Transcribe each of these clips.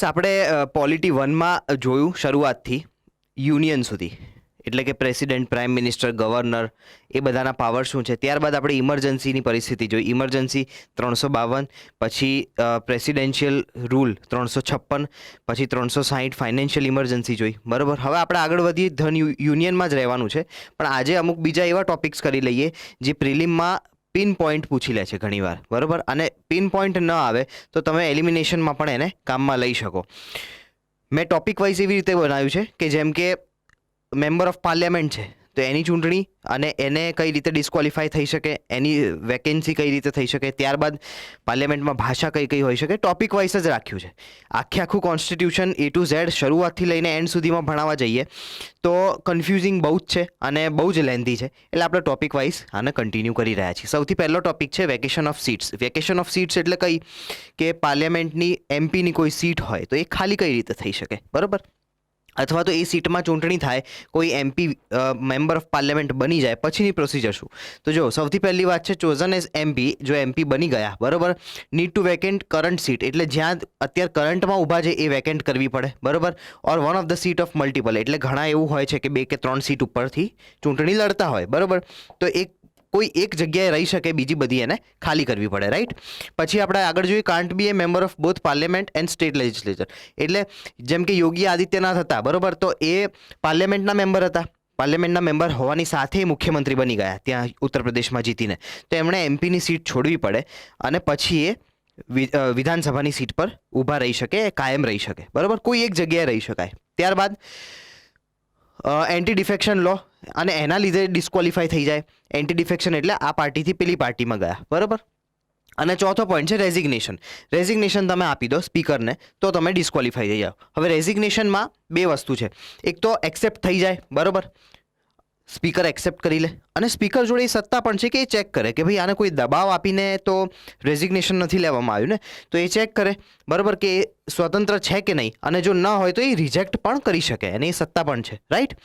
Students આપણે polity 1માં જોયું શરૂઆતથી યુનિયન સુધી, એટલે કે પ્રેસિડેન્ટ, પ્રાઇમ મિનિસ્ટર, ગવર્નર એ બધાના પાવર શું છે. ત્યારબાદ આપણે ઇમરજન્સીની પરિસ્થિતિ જોઈ. ઇમરજન્સી 352, પછી પ્રેસિડેન્શિયલ રૂલ 356, પછી 360 ફાઇનાન્શિયલ ઇમરજન્સી જોઈ. બરાબર. હવે આપણે આગળ વધીએ, ધન યુનિયનમાં જ રહેવાનું છે, પણ આજે અમુક બીજા એવા ટોપિક્સ કરી લઈએ જે પ્રિલિમમાં પિન પોઈન્ટ પૂછી લે છે ઘણીવાર. બરાબર. અને પિન પોઈન્ટ ન આવે તો તમે એલિમિનેશનમાં પણ એને કામમાં લઈ શકો. મેં ટોપિક વાઇઝ એવી રીતે બનાવ્યું છે કે જેમ કે મેમ્બર ઓફ પાર્લામેન્ટ છે તો એની ચૂંટણી અને એને કઈ રીતે ડિસ્ક્વોલિફાય થઈ શકે, એની વેકેન્સી કઈ રીતે થઈ શકે, ત્યારબાદ પાર્લામેન્ટમાં ભાષા કઈ કઈ હોઈ શકે, ટોપિક વાઇઝ જ રાખ્યું છે. આખું કોન્સ્ટિટ્યુશન A to Z શરૂઆતથી લઈને એન્ડ સુધીમાં ભણાવવા જઈએ તો કન્ફ્યુઝિંગ બહુ જ છે અને બહુ જ લેન્ધી છે, એટલે આપણે ટોપિક વાઇઝ આને કન્ટિન્યુ કરી રહ્યા છીએ. સૌથી પહેલો ટોપિક છે vacation of seats. Vacation of seats એટલે કઈ કે પાર્લામેન્ટની MPની કોઈ સીટ હોય તો એ ખાલી કઈ રીતે થઈ શકે. બરાબર. અથવા તો એ સીટમાં ચૂંટણી થાય, કોઈ MP મેમ્બર ઓફ પાર્લામેન્ટ બની જાય, પછીની પ્રોસિજર શું. તો જો સૌથી પહેલી વાત છે ચોઝન એઝ MP. જો MP બની ગયા, બરાબર, need to vacant current seat, એટલે જ્યાં અત્યારે કરંટમાં ઊભા છે એ વેકેન્ટ કરવી પડે. બરાબર. ઓર one of the seat of multiple, એટલે ઘણા એવું હોય છે કે 2 કે 3 સીટ ઉપરથી ચૂંટણી લડતા હોય. બરાબર. તો કોઈ એક જગ્યાએ રહી શકે, બીજી બધી એને ખાલી કરવી પડે. રાઈટ. પછી આપણે આગળ જોઈએ, can't be a member of both parliament and state legislature. એટલે જેમ કે યોગી આદિત્યનાથ હતા, બરાબર, તો એ પાર્લામેન્ટના મેમ્બર હતા. પાર્લામેન્ટના મેમ્બર હોવાની સાથે મુખ્યમંત્રી બની ગયા ત્યાં ઉત્તર પ્રદેશમાં જીતીને, તો એમણે MPની સીટ છોડવી પડે અને પછી એ વિધાનસભાની સીટ પર ઊભા રહી શકે, કાયમ રહી શકે. બરાબર. કોઈ એક જગ્યાએ રહી શકાય. ત્યારબાદ એન્ટી ડિફેક્શન લો, અને એના લીધે ડિસ્ક્વોલિફાય થઈ જાય. એન્ટી ડિફેક્શન એટલે આ પાર્ટીથી પેલી પાર્ટીમાં ગયા. બરાબર. અને ચોથો પોઈન્ટ છે રેઝિગ્નેશન. રેઝિગ્નેશન તમે આપી દો સ્પીકરને તો તમે ડિસ્ક્વોલિફાઈ થઈ જાઓ. હવે રેઝિગ્નેશનમાં બે વસ્તુ છે. એક તો એક્સેપ્ટ થઈ જાય, બરાબર, સ્પીકર એક્સેપ્ટ કરી લે, અને સ્પીકર જોડે એ સત્તા પણ છે કે એ ચેક કરે કે ભાઈ આને કોઈ દબાવ આપીને તો રેઝિગ્નેશન નથી લેવામાં આવ્યું ને, તો એ ચેક કરે, બરાબર, કે એ સ્વતંત્ર છે કે નહીં, અને જો ન હોય તો એ રિજેક્ટ પણ કરી શકે, એની સત્તા પણ છે. રાઈટ.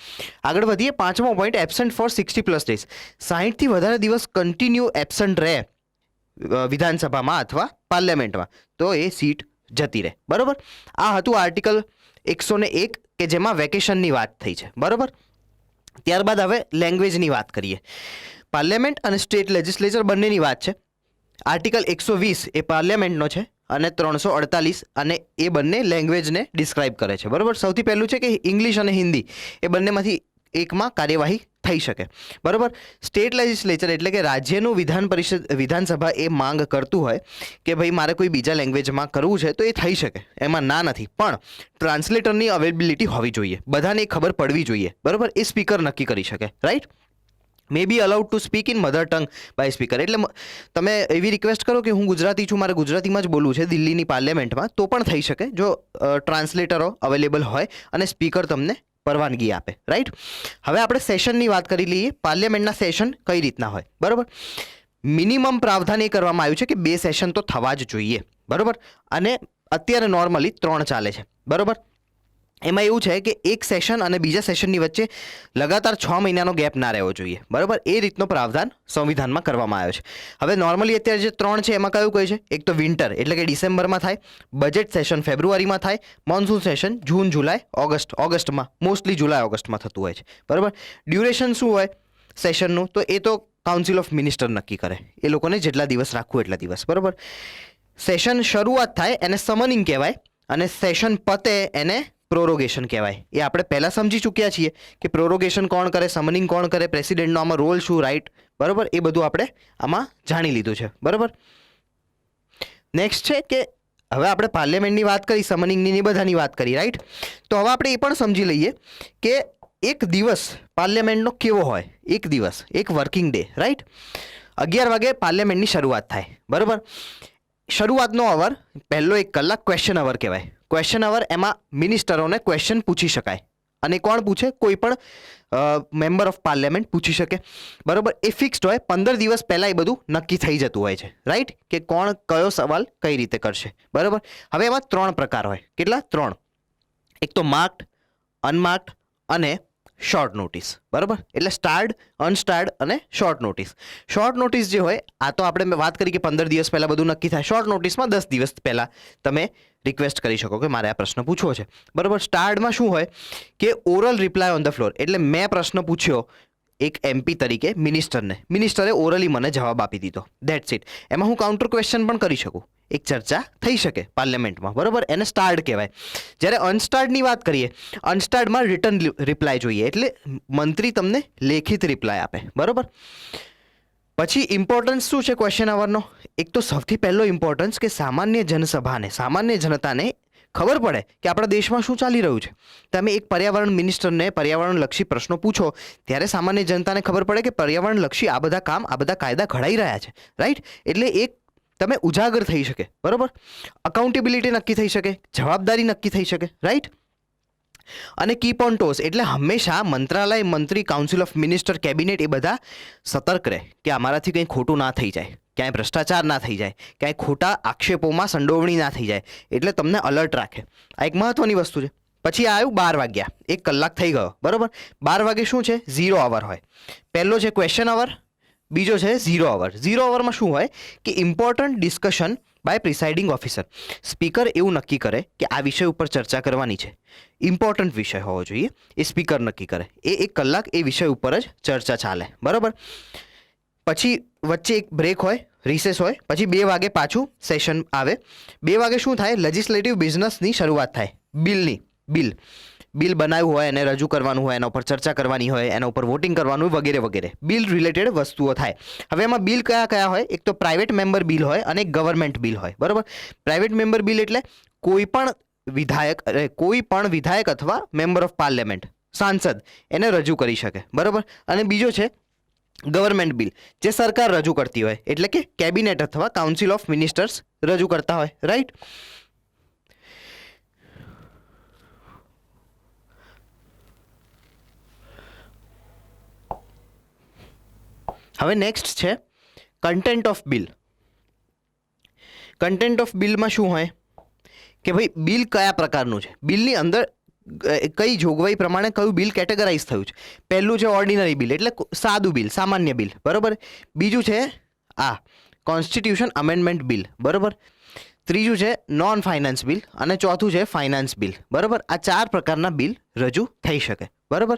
આગળ વધીએ. 5મો પોઈન્ટ, એબસન્ટ ફોર 60+ ડેઝ. 60થી વધારે દિવસ કન્ટિન્યુ એબસન્ટ રહે વિધાનસભામાં અથવા પાર્લામેન્ટમાં તો એ સીટ જતી રહે. બરાબર. આ હતું આર્ટિકલ 101 કે જેમાં વેકેશનની વાત થઈ છે. બરાબર. ત્યારબાદ હવે લેંગ્વેજની વાત કરીએ. પાર્લામેન્ટ અને સ્ટેટ લેજિસ્લેચર બંનેની વાત છે. આર્ટિકલ 120 એ પાર્લામેન્ટનો છે અને 348 અને એ બંને લેંગ્વેજને ડિસ્ક્રાઇબ કરે છે. બરાબર. સૌથી પહેલું છે કે ઇંગ્લિશ અને હિન્દી એ બંનેમાંથી એકમાં કાર્યવાહી થઈ શકે. બરાબર. સ્ટેટ લેજિસ્લેચર એટલે કે રાજ્યનું વિધાનસભા એ માંગ કરતું હોય કે ભાઈ મારે કોઈ બીજા લેંગ્વેજમાં કરવું છે તો એ થઈ શકે, એમાં ના નથી, પણ ટ્રાન્સલેટરની અવેલેબિલિટી હોવી જોઈએ, બધાને ખબર પડવી જોઈએ. બરાબર. એ સ્પીકર નક્કી કરી શકે. Right. May be allowed to speak in mother tongue by speaker. એટલે તમે એવી રિક્વેસ્ટ કરો કે હું ગુજરાતી છું, મારે ગુજરાતીમાં જ બોલવું છે દિલ્હીની પાર્લામેન્ટમાં, તો પણ થઈ શકે જો ટ્રાન્સલેટરો અવેલેબલ હોય અને સ્પીકર તમને પરવાનગી આપે. રાઈટ. હવે આપણે સેશનની વાત કરી લઈએ. પાર્લામેન્ટના સેશન કઈ રીતના હોય. બરાબર. મિનિમમ પ્રાવધાન એ કરવામાં આવ્યું છે કે 2 સેશન તો થવા જ જોઈએ. બરાબર. અને અત્યારે નોર્મલી 3 ચાલે છે. બરાબર. એમાં એવું છે કે એક સેશન અને બીજા સેશનની વચ્ચે લગાતાર 6 મહિનાનો ગેપ ના રહેવો જોઈએ. બરાબર. એ રીતનો પ્રાવધાન સંવિધાનમાં કરવામાં આવ્યો છે. હવે નોર્મલી અત્યારે જે 3 છે એમાં કયું કયું છે? એક તો વિન્ટર એટલે કે ડિસેમ્બરમાં થાય, બજેટ સેશન ફેબ્રુઆરીમાં થાય, મોન્સૂન સેશન જૂન, જુલાઈ, ઓગસ્ટમાં, મોસ્ટલી જુલાઈ ઓગસ્ટમાં થતું હોય છે. બરાબર. ડ્યુરેશન શું હોય સેશનનું? તો એ તો કાઉન્સિલ ઓફ મિનિસ્ટર નક્કી કરે, એ લોકોને જેટલા દિવસ રાખવું એટલા દિવસ. બરાબર. સેશન શરૂઆત થાય એને સમનિંગ કહેવાય, અને સેશન પતે એને પ્રોરોગેશન કહેવાય. એ આપણે પહેલાં સમજી ચૂક્યા છીએ કે પ્રોરોગેશન કોણ કરે, સમનિંગ કોણ કરે, પ્રેસિડેન્ટનો આમાં રોલ શું. રાઈટ. બરાબર. એ બધું આપણે આમાં જાણી લીધું છે. બરાબર. નેક્સ્ટ છે કે હવે આપણે પાર્લામેન્ટની વાત કરી, સમનિંગની બધાની વાત કરી. રાઈટ. તો હવે આપણે એ પણ સમજી લઈએ કે એક દિવસ પાર્લામેન્ટનો કેવો હોય. એક દિવસ, એક વર્કિંગ ડે. રાઈટ. 11 વાગે પાર્લામેન્ટની શરૂઆત થાય. બરાબર. શરૂઆતનો અવર પહેલો 1 કલાક ક્વેશ્ચન અવર કહેવાય. ક્વેશ્ચન અવર એમાં મિનિસ્ટરોને ક્વેશ્ચન પૂછી શકાય, અને કોણ પૂછે? કોઈ પણ મેમ્બર ઓફ પાર્લામેન્ટ પૂછી શકે. બરાબર. એ ફિક્સ્ડ હોય. 15 દિવસ પહેલાં એ બધું નક્કી થઈ જતું હોય છે. રાઈટ. કે કોણ કયો સવાલ કઈ રીતે કરશે. બરાબર. હવે એમાં 3 પ્રકાર હોય. કેટલા? 3. એક તો માર્ક્ડ, અનમાર્ક્ડ અને શોર્ટ નોટિસ, બરાબર. એટલે સ્ટાર્ડ, અનસ્ટાર્ડ અને શોર્ટ નોટિસ. શોર્ટ નોટિસ જે હોય, આ તો આપણે વાત કરી કે 15 દિવસ પહેલાં બધું નક્કી થાય. શોર્ટ નોટિસમાં 10 દિવસ પહેલાં તમે રિક્વેસ્ટ કરી શકો કે મારે આ પ્રશ્ન પૂછવો છે, બરાબર. સ્ટાર્ડમાં શું હોય કે oral reply on the floor, એટલે મેં પ્રશ્ન પૂછ્યો એક MP તરીકે મિનિસ્ટરે ઓરલી મને જવાબ આપી દીધો, ધેટ્સ ઇટ. એમાં હું કાઉન્ટર ક્વેશ્ચન પણ કરી શકું, એક ચર્ચા થઈ શકે પાર્લામેન્ટમાં, બરાબર. એને સ્ટાર્ડ કહેવાય. જ્યારે અનસ્ટાર્ડની વાત કરીએ, અનસ્ટાર્ડમાં રિટર્ન રિપ્લાય જોઈએ, એટલે મંત્રી તમને લેખિત રિપ્લાય આપે, બરાબર. પછી ઇમ્પોર્ટન્સ શું છે ક્વેશ્ચન અવરનો? એક તો સૌથી પહેલો ઇમ્પોર્ટન્સ કે સામાન્ય જનસભાને, સામાન્ય જનતાને ખબર પડે કે આપણા દેશમાં શું ચાલી રહ્યું છે. તમે એક પર્યાવરણ મિનિસ્ટરને પર્યાવરણલક્ષી પ્રશ્નો પૂછો ત્યારે સામાન્ય જનતાને ખબર પડે કે પર્યાવરણલક્ષી આ બધા કામ, આ બધા કાયદા ઘડાઈ રહ્યા છે, રાઈટ. એટલે એક તમે ઉજાગર થઈ શકે, બરાબર. અકાઉન્ટેબિલિટી નક્કી થઈ શકે, જવાબદારી નક્કી થઈ શકે, રાઈટ. અને કીપ ઓન ટોસ, એટલે હંમેશા મંત્રાલય, મંત્રી, કાઉન્સિલ ઓફ મિનિસ્ટર, કેબિનેટ એ બધા સતર્ક રહે કે અમારાથી કંઈ ખોટું ના થઈ જાય, ક્યાંય ભ્રષ્ટાચાર ના થઈ જાય, ક્યાંય ખોટા આક્ષેપોમાં સંડોવણી ના થઈ જાય, એટલે તમને અલર્ટ રાખે. આ એક મહત્વની વસ્તુ છે. પછી આવ્યું 12 વાગ્યા, 1 કલાક થઈ ગયો, બરાબર. 12 વાગે શું છે? 0 અવર હોય. પહેલો છે ક્વેશ્ચન અવર, બીજો છે 0 અવર. 0 અવરમાં શું હોય કે important discussion by presiding officer. Speaker એવું નક્કી કરે કે આ વિષય ઉપર ચર્ચા કરવાની છે, ઇમ્પોર્ટન્ટ વિષય હોવો જોઈએ, એ સ્પીકર નક્કી કરે. એ 1 કલાક એ વિષય ઉપર જ ચર્ચા ચાલે, બરાબર. પછી વચ્ચે એક બ્રેક હોય, રિસેસ હોય. પછી 2 વાગે પાછું સેશન આવે. 2 વાગે શું થાય? લેજિસ્લેટિવ બિઝનેસની શરૂઆત થાય. બિલ બનાવ્યું હોય, એને રજૂ કરવાનું હોય, એના ઉપર ચર્ચા કરવાની હોય, એના ઉપર વોટિંગ કરવાનું હોય, વગેરે વગેરે. બિલ રિલેટેડ વસ્તુઓ થાય. હવે એમાં બિલ કયા કયા હોય? એક તો પ્રાઇવેટ મેમ્બર બિલ હોય અને એક ગવર્મેન્ટ બિલ હોય, બરાબર. પ્રાઇવેટ મેમ્બર બિલ એટલે કોઈ પણ વિધાયક અથવા મેમ્બર ઓફ પાર્લામેન્ટ, સાંસદ એને રજૂ કરી શકે, બરાબર. અને બીજો છે ગવર્મેન્ટ બિલ, જે સરકાર રજૂ કરતી હોય, એટલે કે કેબિનેટ અથવા કાઉન્સિલ ઓફ મિનિસ્ટર્સ રજૂ કરતા હોય, રાઈટ. હવે નેક્સ્ટ છે content of bill. Content of બિલમાં શું હોય કે ભાઈ બિલ કયા પ્રકારનું છે, બિલની અંદર કઈ જોગવાઈ પ્રમાણે કયું બિલ કેટેગરાઇઝ થયું છે. પહેલું છે ઓર્ડિનરી બિલ, એટલે સાદું બિલ, સામાન્ય બિલ, બરાબર. બીજું છે કોન્સ્ટિટ્યુશન અમેન્ડમેન્ટ બિલ, બરાબર. ત્રીજું છે નોન ફાઇનાન્સ બિલ અને ચોથું છે ફાઇનાન્સ બિલ, બરાબર. આ 4 પ્રકારના બિલ રજૂ થઈ શકે, બરાબર.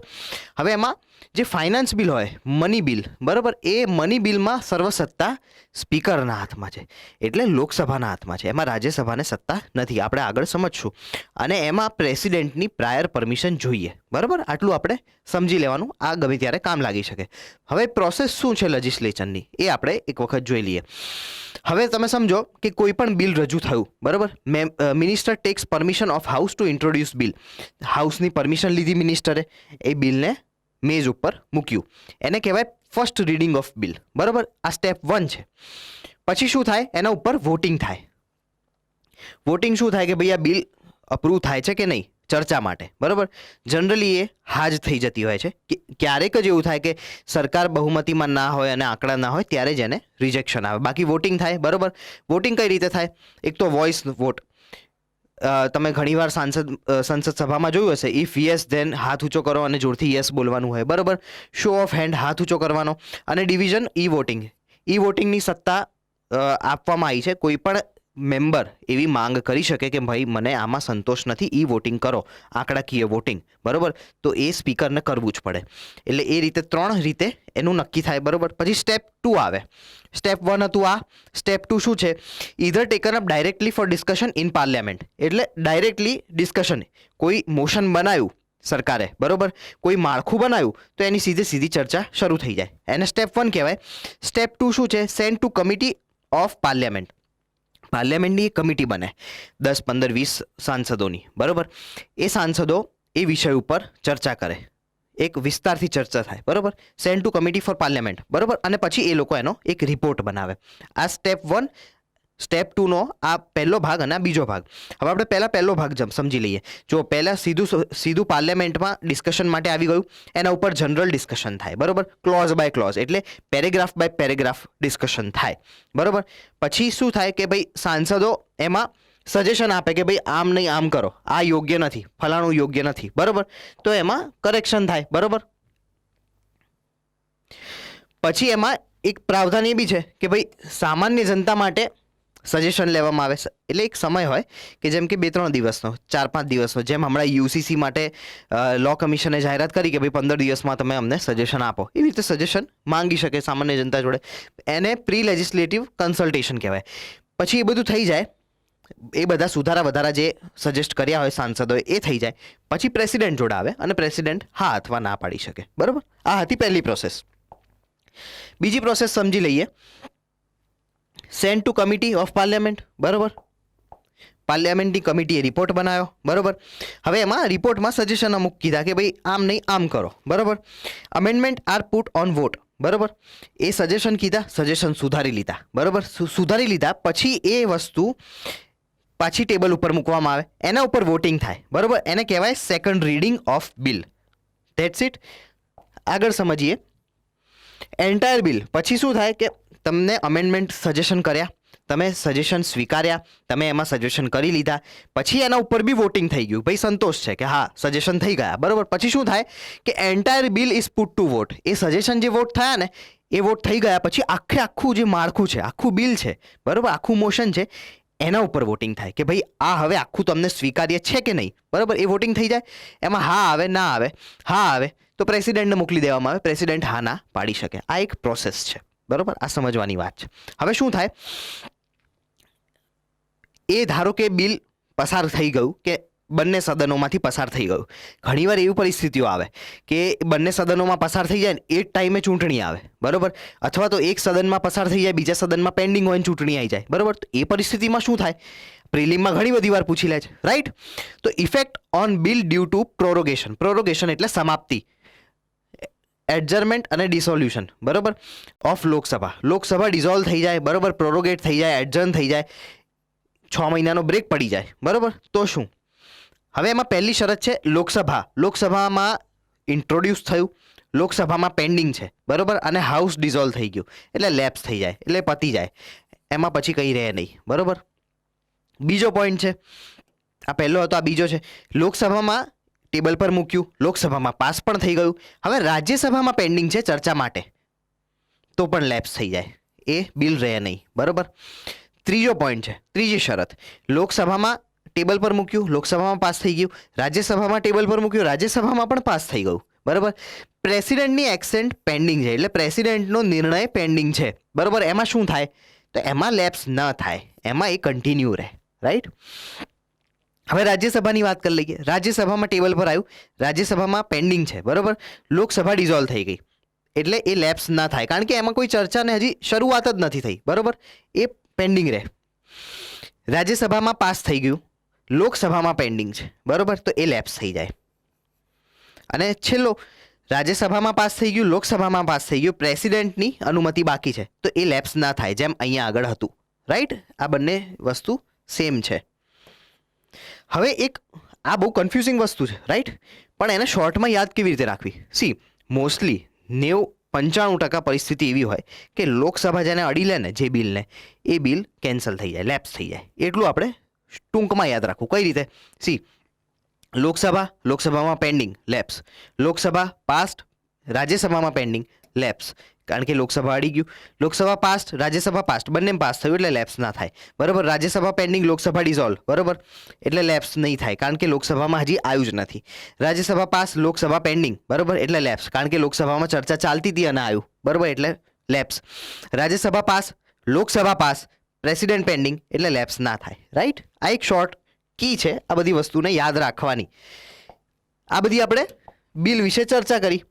હવે એમાં જે ફાઇનાન્સ બિલ હોય, મની બિલ, બરાબર, એ મની બિલમાં સર્વસત્તા સ્પીકરના હાથમાં છે, એટલે લોકસભાના હાથમાં છે. એમાં રાજ્યસભાને સત્તા નથી, આપણે આગળ સમજશું. અને એમાં પ્રેસિડેન્ટની પ્રાયર પરમિશન જોઈએ, બરાબર. આટલું આપણે સમજી લેવાનું, આ ગમે ત્યારે કામ લાગી શકે. હવે પ્રોસેસ શું છે લેજિસ્લેચરની, એ આપણે એક વખત જોઈ લઈએ. હવે તમે સમજો કે કોઈ પણ બિલ રજૂ થયું, બરાબર. Minister takes permission of house to introduce bill. હાઉસની પરમિશન લીધી મિનિસ્ટરે, એ બિલને મેઝ ઉપર મૂક્યું, એને કહેવાય ફર્સ્ટ રીડિંગ ઓફ બિલ, બરાબર. આ સ્ટેપ 1 છે. પછી શું થાય? એના ઉપર વોટિંગ થાય. વોટિંગ શું થાય કે ભાઈ આ બિલ અપ્રૂવ થાય છે કે નહીં, ચર્ચા માટે, બરાબર. જનરલી એ હાજ થઈ જતી હોય છે. કે ક્યારેક જ એવું થાય કે સરકાર બહુમતીમાં ના હોય અને આંકડા ના હોય ત્યારે જ એને રિજેક્શન આવે. બાકી વોટિંગ થાય, બરાબર. વોટિંગ કઈ રીતે થાય? એક તો વોઇસ વોટ. તમે ઘણીવાર સંસદ સભામાં જોયું હશે, ઇફ યસ ધેન હાથ ઊંચો કરો અને જોરથી યસ બોલવાનું હોય, બરાબર. શો ઓફ હેન્ડ, હાથ ઊંચો કરવાનો. અને ડિવિઝન ઈ વોટિંગ. ઈ વોટિંગની સત્તા આપવામાં આવી છે. કોઈ પણ મેમ્બર એવી માંગ કરી શકે કે ભાઈ મને આમાં સંતોષ નથી, ઈ વોટિંગ કરો, આંકડાકીય વોટિંગ, બરાબર. તો એ સ્પીકરને કરવું જ પડે. એટલે એ રીતે 3 રીતે એનું નક્કી થાય, બરાબર. પછી સ્ટેપ 2 આવે. સ્ટેપ 1 હતું આ. સ્ટેપ 2 શું છે? Either taken up directly for discussion in parliament, એટલે ડાયરેક્ટલી ડિસ્કશન. કોઈ મોશન બનાવ્યું સરકારે, બરાબર, કોઈ માળખું બનાવ્યું તો એની સીધી ચર્ચા શરૂ થઈ જાય, એને સ્ટેપ 1 કહેવાય. સ્ટેપ 2 શું છે? Send to committee of parliament. પાર્લામેન્ટની કમિટી બને 10, 15, 20 સાંસદોની, બરાબર. એ સાંસદો એ વિષય ઉપર ચર્ચા કરે, એક વિસ્તારથી ચર્ચા થાય, બરાબર. Send to committee four parliament, બરાબર. અને પછી એ લોકો એનો એક રિપોર્ટ બનાવે. આ સ્ટેપ 1. સ્ટેપ 2નો આ પહેલો ભાગ અને આ બીજો ભાગ. હવે આપણે પહેલો ભાગ સમજી લઈએ. જો પહેલાં સીધું પાર્લામેન્ટમાં ડિસ્કશન માટે આવી ગયું, એના ઉપર જનરલ ડિસ્કશન થાય, બરાબર. ક્લોઝ બાય ક્લોઝ, એટલે પેરેગ્રાફ બાય પેરેગ્રાફ ડિસ્કશન થાય, બરાબર. પછી શું થાય કે ભાઈ સાંસદો એમાં સજેશન આપે કે ભાઈ આમ નહીં આમ કરો, આ યોગ્ય નથી, ફલાણું યોગ્ય નથી, બરોબર, તો એમાં કરેક્શન થાય, બરોબર. પછી એમાં એક પ્રાવધાન એ બી છે કે ભાઈ સામાન્ય જનતા માટે સજેશન લેવામાં આવે, એટલે એક સમય હોય કે જેમ કે 2-3 દિવસનો, 4-5 દિવસનો, જેમ હમણાં યુસીસી માટે લો કમિશને જાહેરાત કરી કે ભાઈ 15 દિવસમાં તમે અમને સજેશન આપો, એવી રીતે સજેશન માંગી શકે સામાન્ય જનતા જોડે. એને પ્રી લેજિસ્લેટિવ કન્સલ્ટેશન કહેવાય. પછી એ બધું થઈ જાય, એ બધા સુધારા વધારા જે સજેસ્ટ કર્યા હોય સાંસદોએ એ થઈ જાય, પછી પ્રેસિડેન્ટ જોડે આવે અને પ્રેસિડેન્ટ હા અથવા ના પાડી શકે, બરાબર. આ હતી પહેલી પ્રોસેસ. બીજી પ્રોસેસ સમજી લઈએ. Send to committee of parliament, બરાબર. પાર્લિયામેન્ટની કમિટીએ રિપોર્ટ બનાવ્યો, બરાબર. હવે એમાં રિપોર્ટમાં સજેશન અમુક કીધા કે ભાઈ આમ નહીં આમ કરો, બરાબર. Amendment are put on vote, બરાબર. એ સજેશન કીધા, સજેશન સુધારી લીધા, બરાબર. સુધારી લીધા પછી એ વસ્તુ પાછી ટેબલ ઉપર મૂકવામાં આવે, એના ઉપર વોટિંગ થાય, બરાબર. એને કહેવાય second reading of bill. That's it. આગળ સમજીએ એન્ટાયર બિલ. પછી શું થાય કે તમને અમેન્ડમેન્ટ સજેશન કર્યા, તમે સજેશન સ્વીકાર્યા, તમે એમાં સજેશન કરી લીધા, પછી એના ઉપર બી વોટિંગ થઈ ગયું, ભાઈ સંતોષ છે કે હા સજેશન થઈ ગયા, બરાબર. પછી શું થાય કે entire bill is put to vote. એ સજેશન જે વોટ થયા ને એ વોટ થઈ ગયા પછી આખું જે માળખું છે, આખું બિલ છે, બરાબર, આખું મોશન છે, એના ઉપર વોટિંગ થાય કે ભાઈ આ હવે આખું તમને સ્વીકાર્ય છે કે નહીં, બરાબર. એ વોટિંગ થઈ જાય, એમાં હા આવે ના આવે, હા આવે તો પ્રેસિડેન્ટને મોકલી દેવામાં આવે, પ્રેસિડેન્ટ હા ના પાડી શકે. આ એક પ્રોસેસ છે, બરાબર. આ સમજવાની વાત છે. હવે શું થાય, એ ધારો કે બિલ પસાર થઈ ગયું કે બંને સદનોમાંથી પસાર થઈ ગયું. ઘણીવાર એવી પરિસ્થિતિઓ આવે કે બંને સદનોમાં પસાર થઈ જાય ને એ જ ટાઈમે ચૂંટણી આવે, બરાબર. અથવા તો એક સદનમાં પસાર થઈ જાય, બીજા સદનમાં પેન્ડિંગ હોય ને ચૂંટણી આવી જાય, બરાબર. તો એ પરિસ્થિતિમાં શું થાય, પ્રિલિમમાં ઘણી બધી વાર પૂછી લે છે, રાઈટ. તો effect on bill due to prorogation. Prorogation એટલે સમાપ્તિ, એડજર્મેન્ટ અને ડિસોલ્યુશન, બરાબર, ઓફ લોકસભા. લોકસભા ડિઝોલ્વ થઈ જાય, બરાબર, પ્રોરોગેટ થઈ જાય, એડજર્ન થઈ જાય, 6 મહિનાનો બ્રેક પડી જાય, બરાબર. તો શું હવે એમાં પહેલી શરત છે લોકસભા. લોકસભામાં ઇન્ટ્રોડ્યુસ થયું, લોકસભામાં પેન્ડિંગ છે, બરાબર, અને હાઉસ ડિઝોલ્વ થઈ ગયું એટલે લેપ્સ થઈ જાય, એટલે પતી જાય, એમાં પછી કંઈ રહે નહીં, બરાબર. બીજો પોઈન્ટ છે, આ પહેલો હતો, આ બીજો છે. લોકસભામાં ટેબલ પર મૂક્યું, લોકસભામાં પાસ પણ થઈ ગયું, હવે રાજ્યસભામાં પેન્ડિંગ છે ચર્ચા માટે, તો પણ લેપ્સ થઈ જાય, એ બિલ રહે નહીં, બરાબર. ત્રીજો પોઈન્ટ છે, ત્રીજી શરત, લોકસભામાં ટેબલ પર મૂક્યું, લોકસભામાં પાસ થઈ ગયું, રાજ્યસભામાં ટેબલ પર મૂક્યું, રાજ્યસભામાં પણ પાસ થઈ ગયું, બરાબર. પ્રેસિડેન્ટની એક્સેન્ટ પેન્ડિંગ છે, એટલે પ્રેસિડેન્ટનો નિર્ણય પેન્ડિંગ છે, બરાબર. એમાં શું થાય તો એમાં લેપ્સ ન થાય, એમાં એ કન્ટિન્યુ રહે, રાઈટ. હવે રાજ્યસભાની વાત કરી લઈએ. રાજ્યસભામાં ટેબલ પર આવ્યું, રાજ્યસભામાં પેન્ડિંગ છે, બરાબર. લોકસભા ડિઝોલ્વ થઈ ગઈ એટલે એ લેપ્સ ના થાય, કારણ કે એમાં કોઈ ચર્ચાને હજી શરૂઆત જ નથી થઈ, બરાબર. એ પેન્ડિંગ રહે. રાજ્યસભામાં પાસ થઈ ગયું, લોકસભામાં પેન્ડિંગ છે, બરાબર, તો એ લેપ્સ થઈ જાય. અને છેલ્લો, રાજ્યસભામાં પાસ થઈ ગયું, લોકસભામાં પાસ થઈ ગયું, પ્રેસિડેન્ટની અનુમતિ બાકી છે, તો એ લેપ્સ ના થાય, જેમ અહીંયા આગળ હતું, રાઈટ. આ બંને વસ્તુ સેમ છે. હવે એક આ બહુ કન્ફ્યુઝિંગ વસ્તુ છે, રાઈટ, પણ એને શોર્ટમાં યાદ કેવી રીતે રાખવી. સી, મોસ્ટલી 90-95% પરિસ્થિતિ એવી હોય કે લોકસભા જેને અડી લે ને જે બિલને, એ બિલ કેન્સલ થઈ જાય, લેપ્સ થઈ જાય. એટલું આપણે ટૂંકમાં યાદ રાખવું. કઈ રીતે? સી, લોકસભામાં પેન્ડિંગ, લેપ્સ. લોકસભા પાસ્ડ, રાજ્યસભામાં પેન્ડિંગ, લેપ્સ. કારણ કે લોકસભા અડી ગયું, લોકસભા પાસ્ડ, રાજ્યસભા પાસ્ડ, બંને પાસ થયું એટલે લેપ્સ ના થાય, બરાબર. રાજ્યસભા પેન્ડિંગ, લોકસભા ડિઝોલ્વ, બરાબર, એટલે લેપ્સ નહીં થાય, કારણ કે લોકસભામાં હજી આવ્યું જ નથી. રાજ્યસભા પાસ, લોકસભા પેન્ડિંગ, બરાબર, એટલે લેપ્સ, કારણ કે લોકસભામાં ચર્ચા ચાલતી હતી અને આવ્યું, બરાબર, એટલે lapse. Rajya Sabha pass, Lok Sabha pass, president pending, એટલે લેપ્સ ના થાય, રાઈટ. આ એક શોર્ટ કી છે આ બધી વસ્તુને યાદ રાખવાની. આ બધી આપણે બિલ વિશે ચર્ચા કરી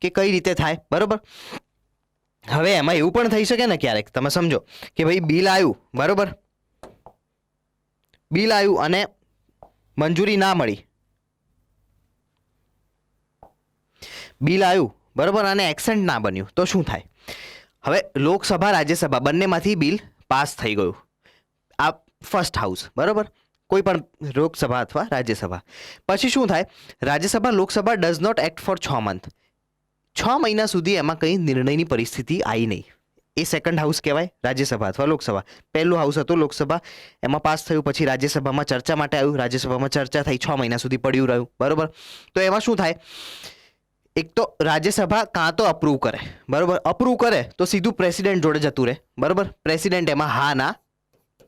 કે કઈ રીતે થાય, બરાબર. હવે એમાં એવું પણ થઈ શકે ને ક્યારેક, તમે સમજો કે ભાઈ બિલ આવ્યું, બરાબર, બિલ આવ્યું અને મંજૂરી ના મળી, બિલ આવ્યું, બરાબર, અને એક્સેન્ટ ના બન્યું, તો શું થાય? હવે લોકસભા રાજ્યસભા બંનેમાંથી બિલ પાસ થઈ ગયું, આ ફર્સ્ટ હાઉસ, બરાબર, કોઈ પણ લોકસભા અથવા રાજ્યસભા. પછી શું થાય? Rajya Sabha Lok Sabha does not act for 6 month. 6 મહિના સુધી એમાં કંઈ નિર્ણયની પરિસ્થિતિ આવી નહીં, એ સેકન્ડ હાઉસ કહેવાય, રાજ્યસભા અથવા લોકસભા. પહેલું હાઉસ હતું લોકસભા, એમાં પાસ થયું, પછી રાજ્યસભામાં ચર્ચા માટે આવ્યું, રાજ્યસભામાં ચર્ચા થઈ, 6 મહિના સુધી પડ્યું રહ્યું, બરોબર. તો એમાં શું થાય, એક તો રાજ્યસભા કાં તો અપ્રૂવ કરે, બરોબર, અપ્રૂવ કરે તો સીધું પ્રેસિડેન્ટ જોડે જતું રહે, બરોબર. પ્રેસિડેન્ટ એમાં હા ના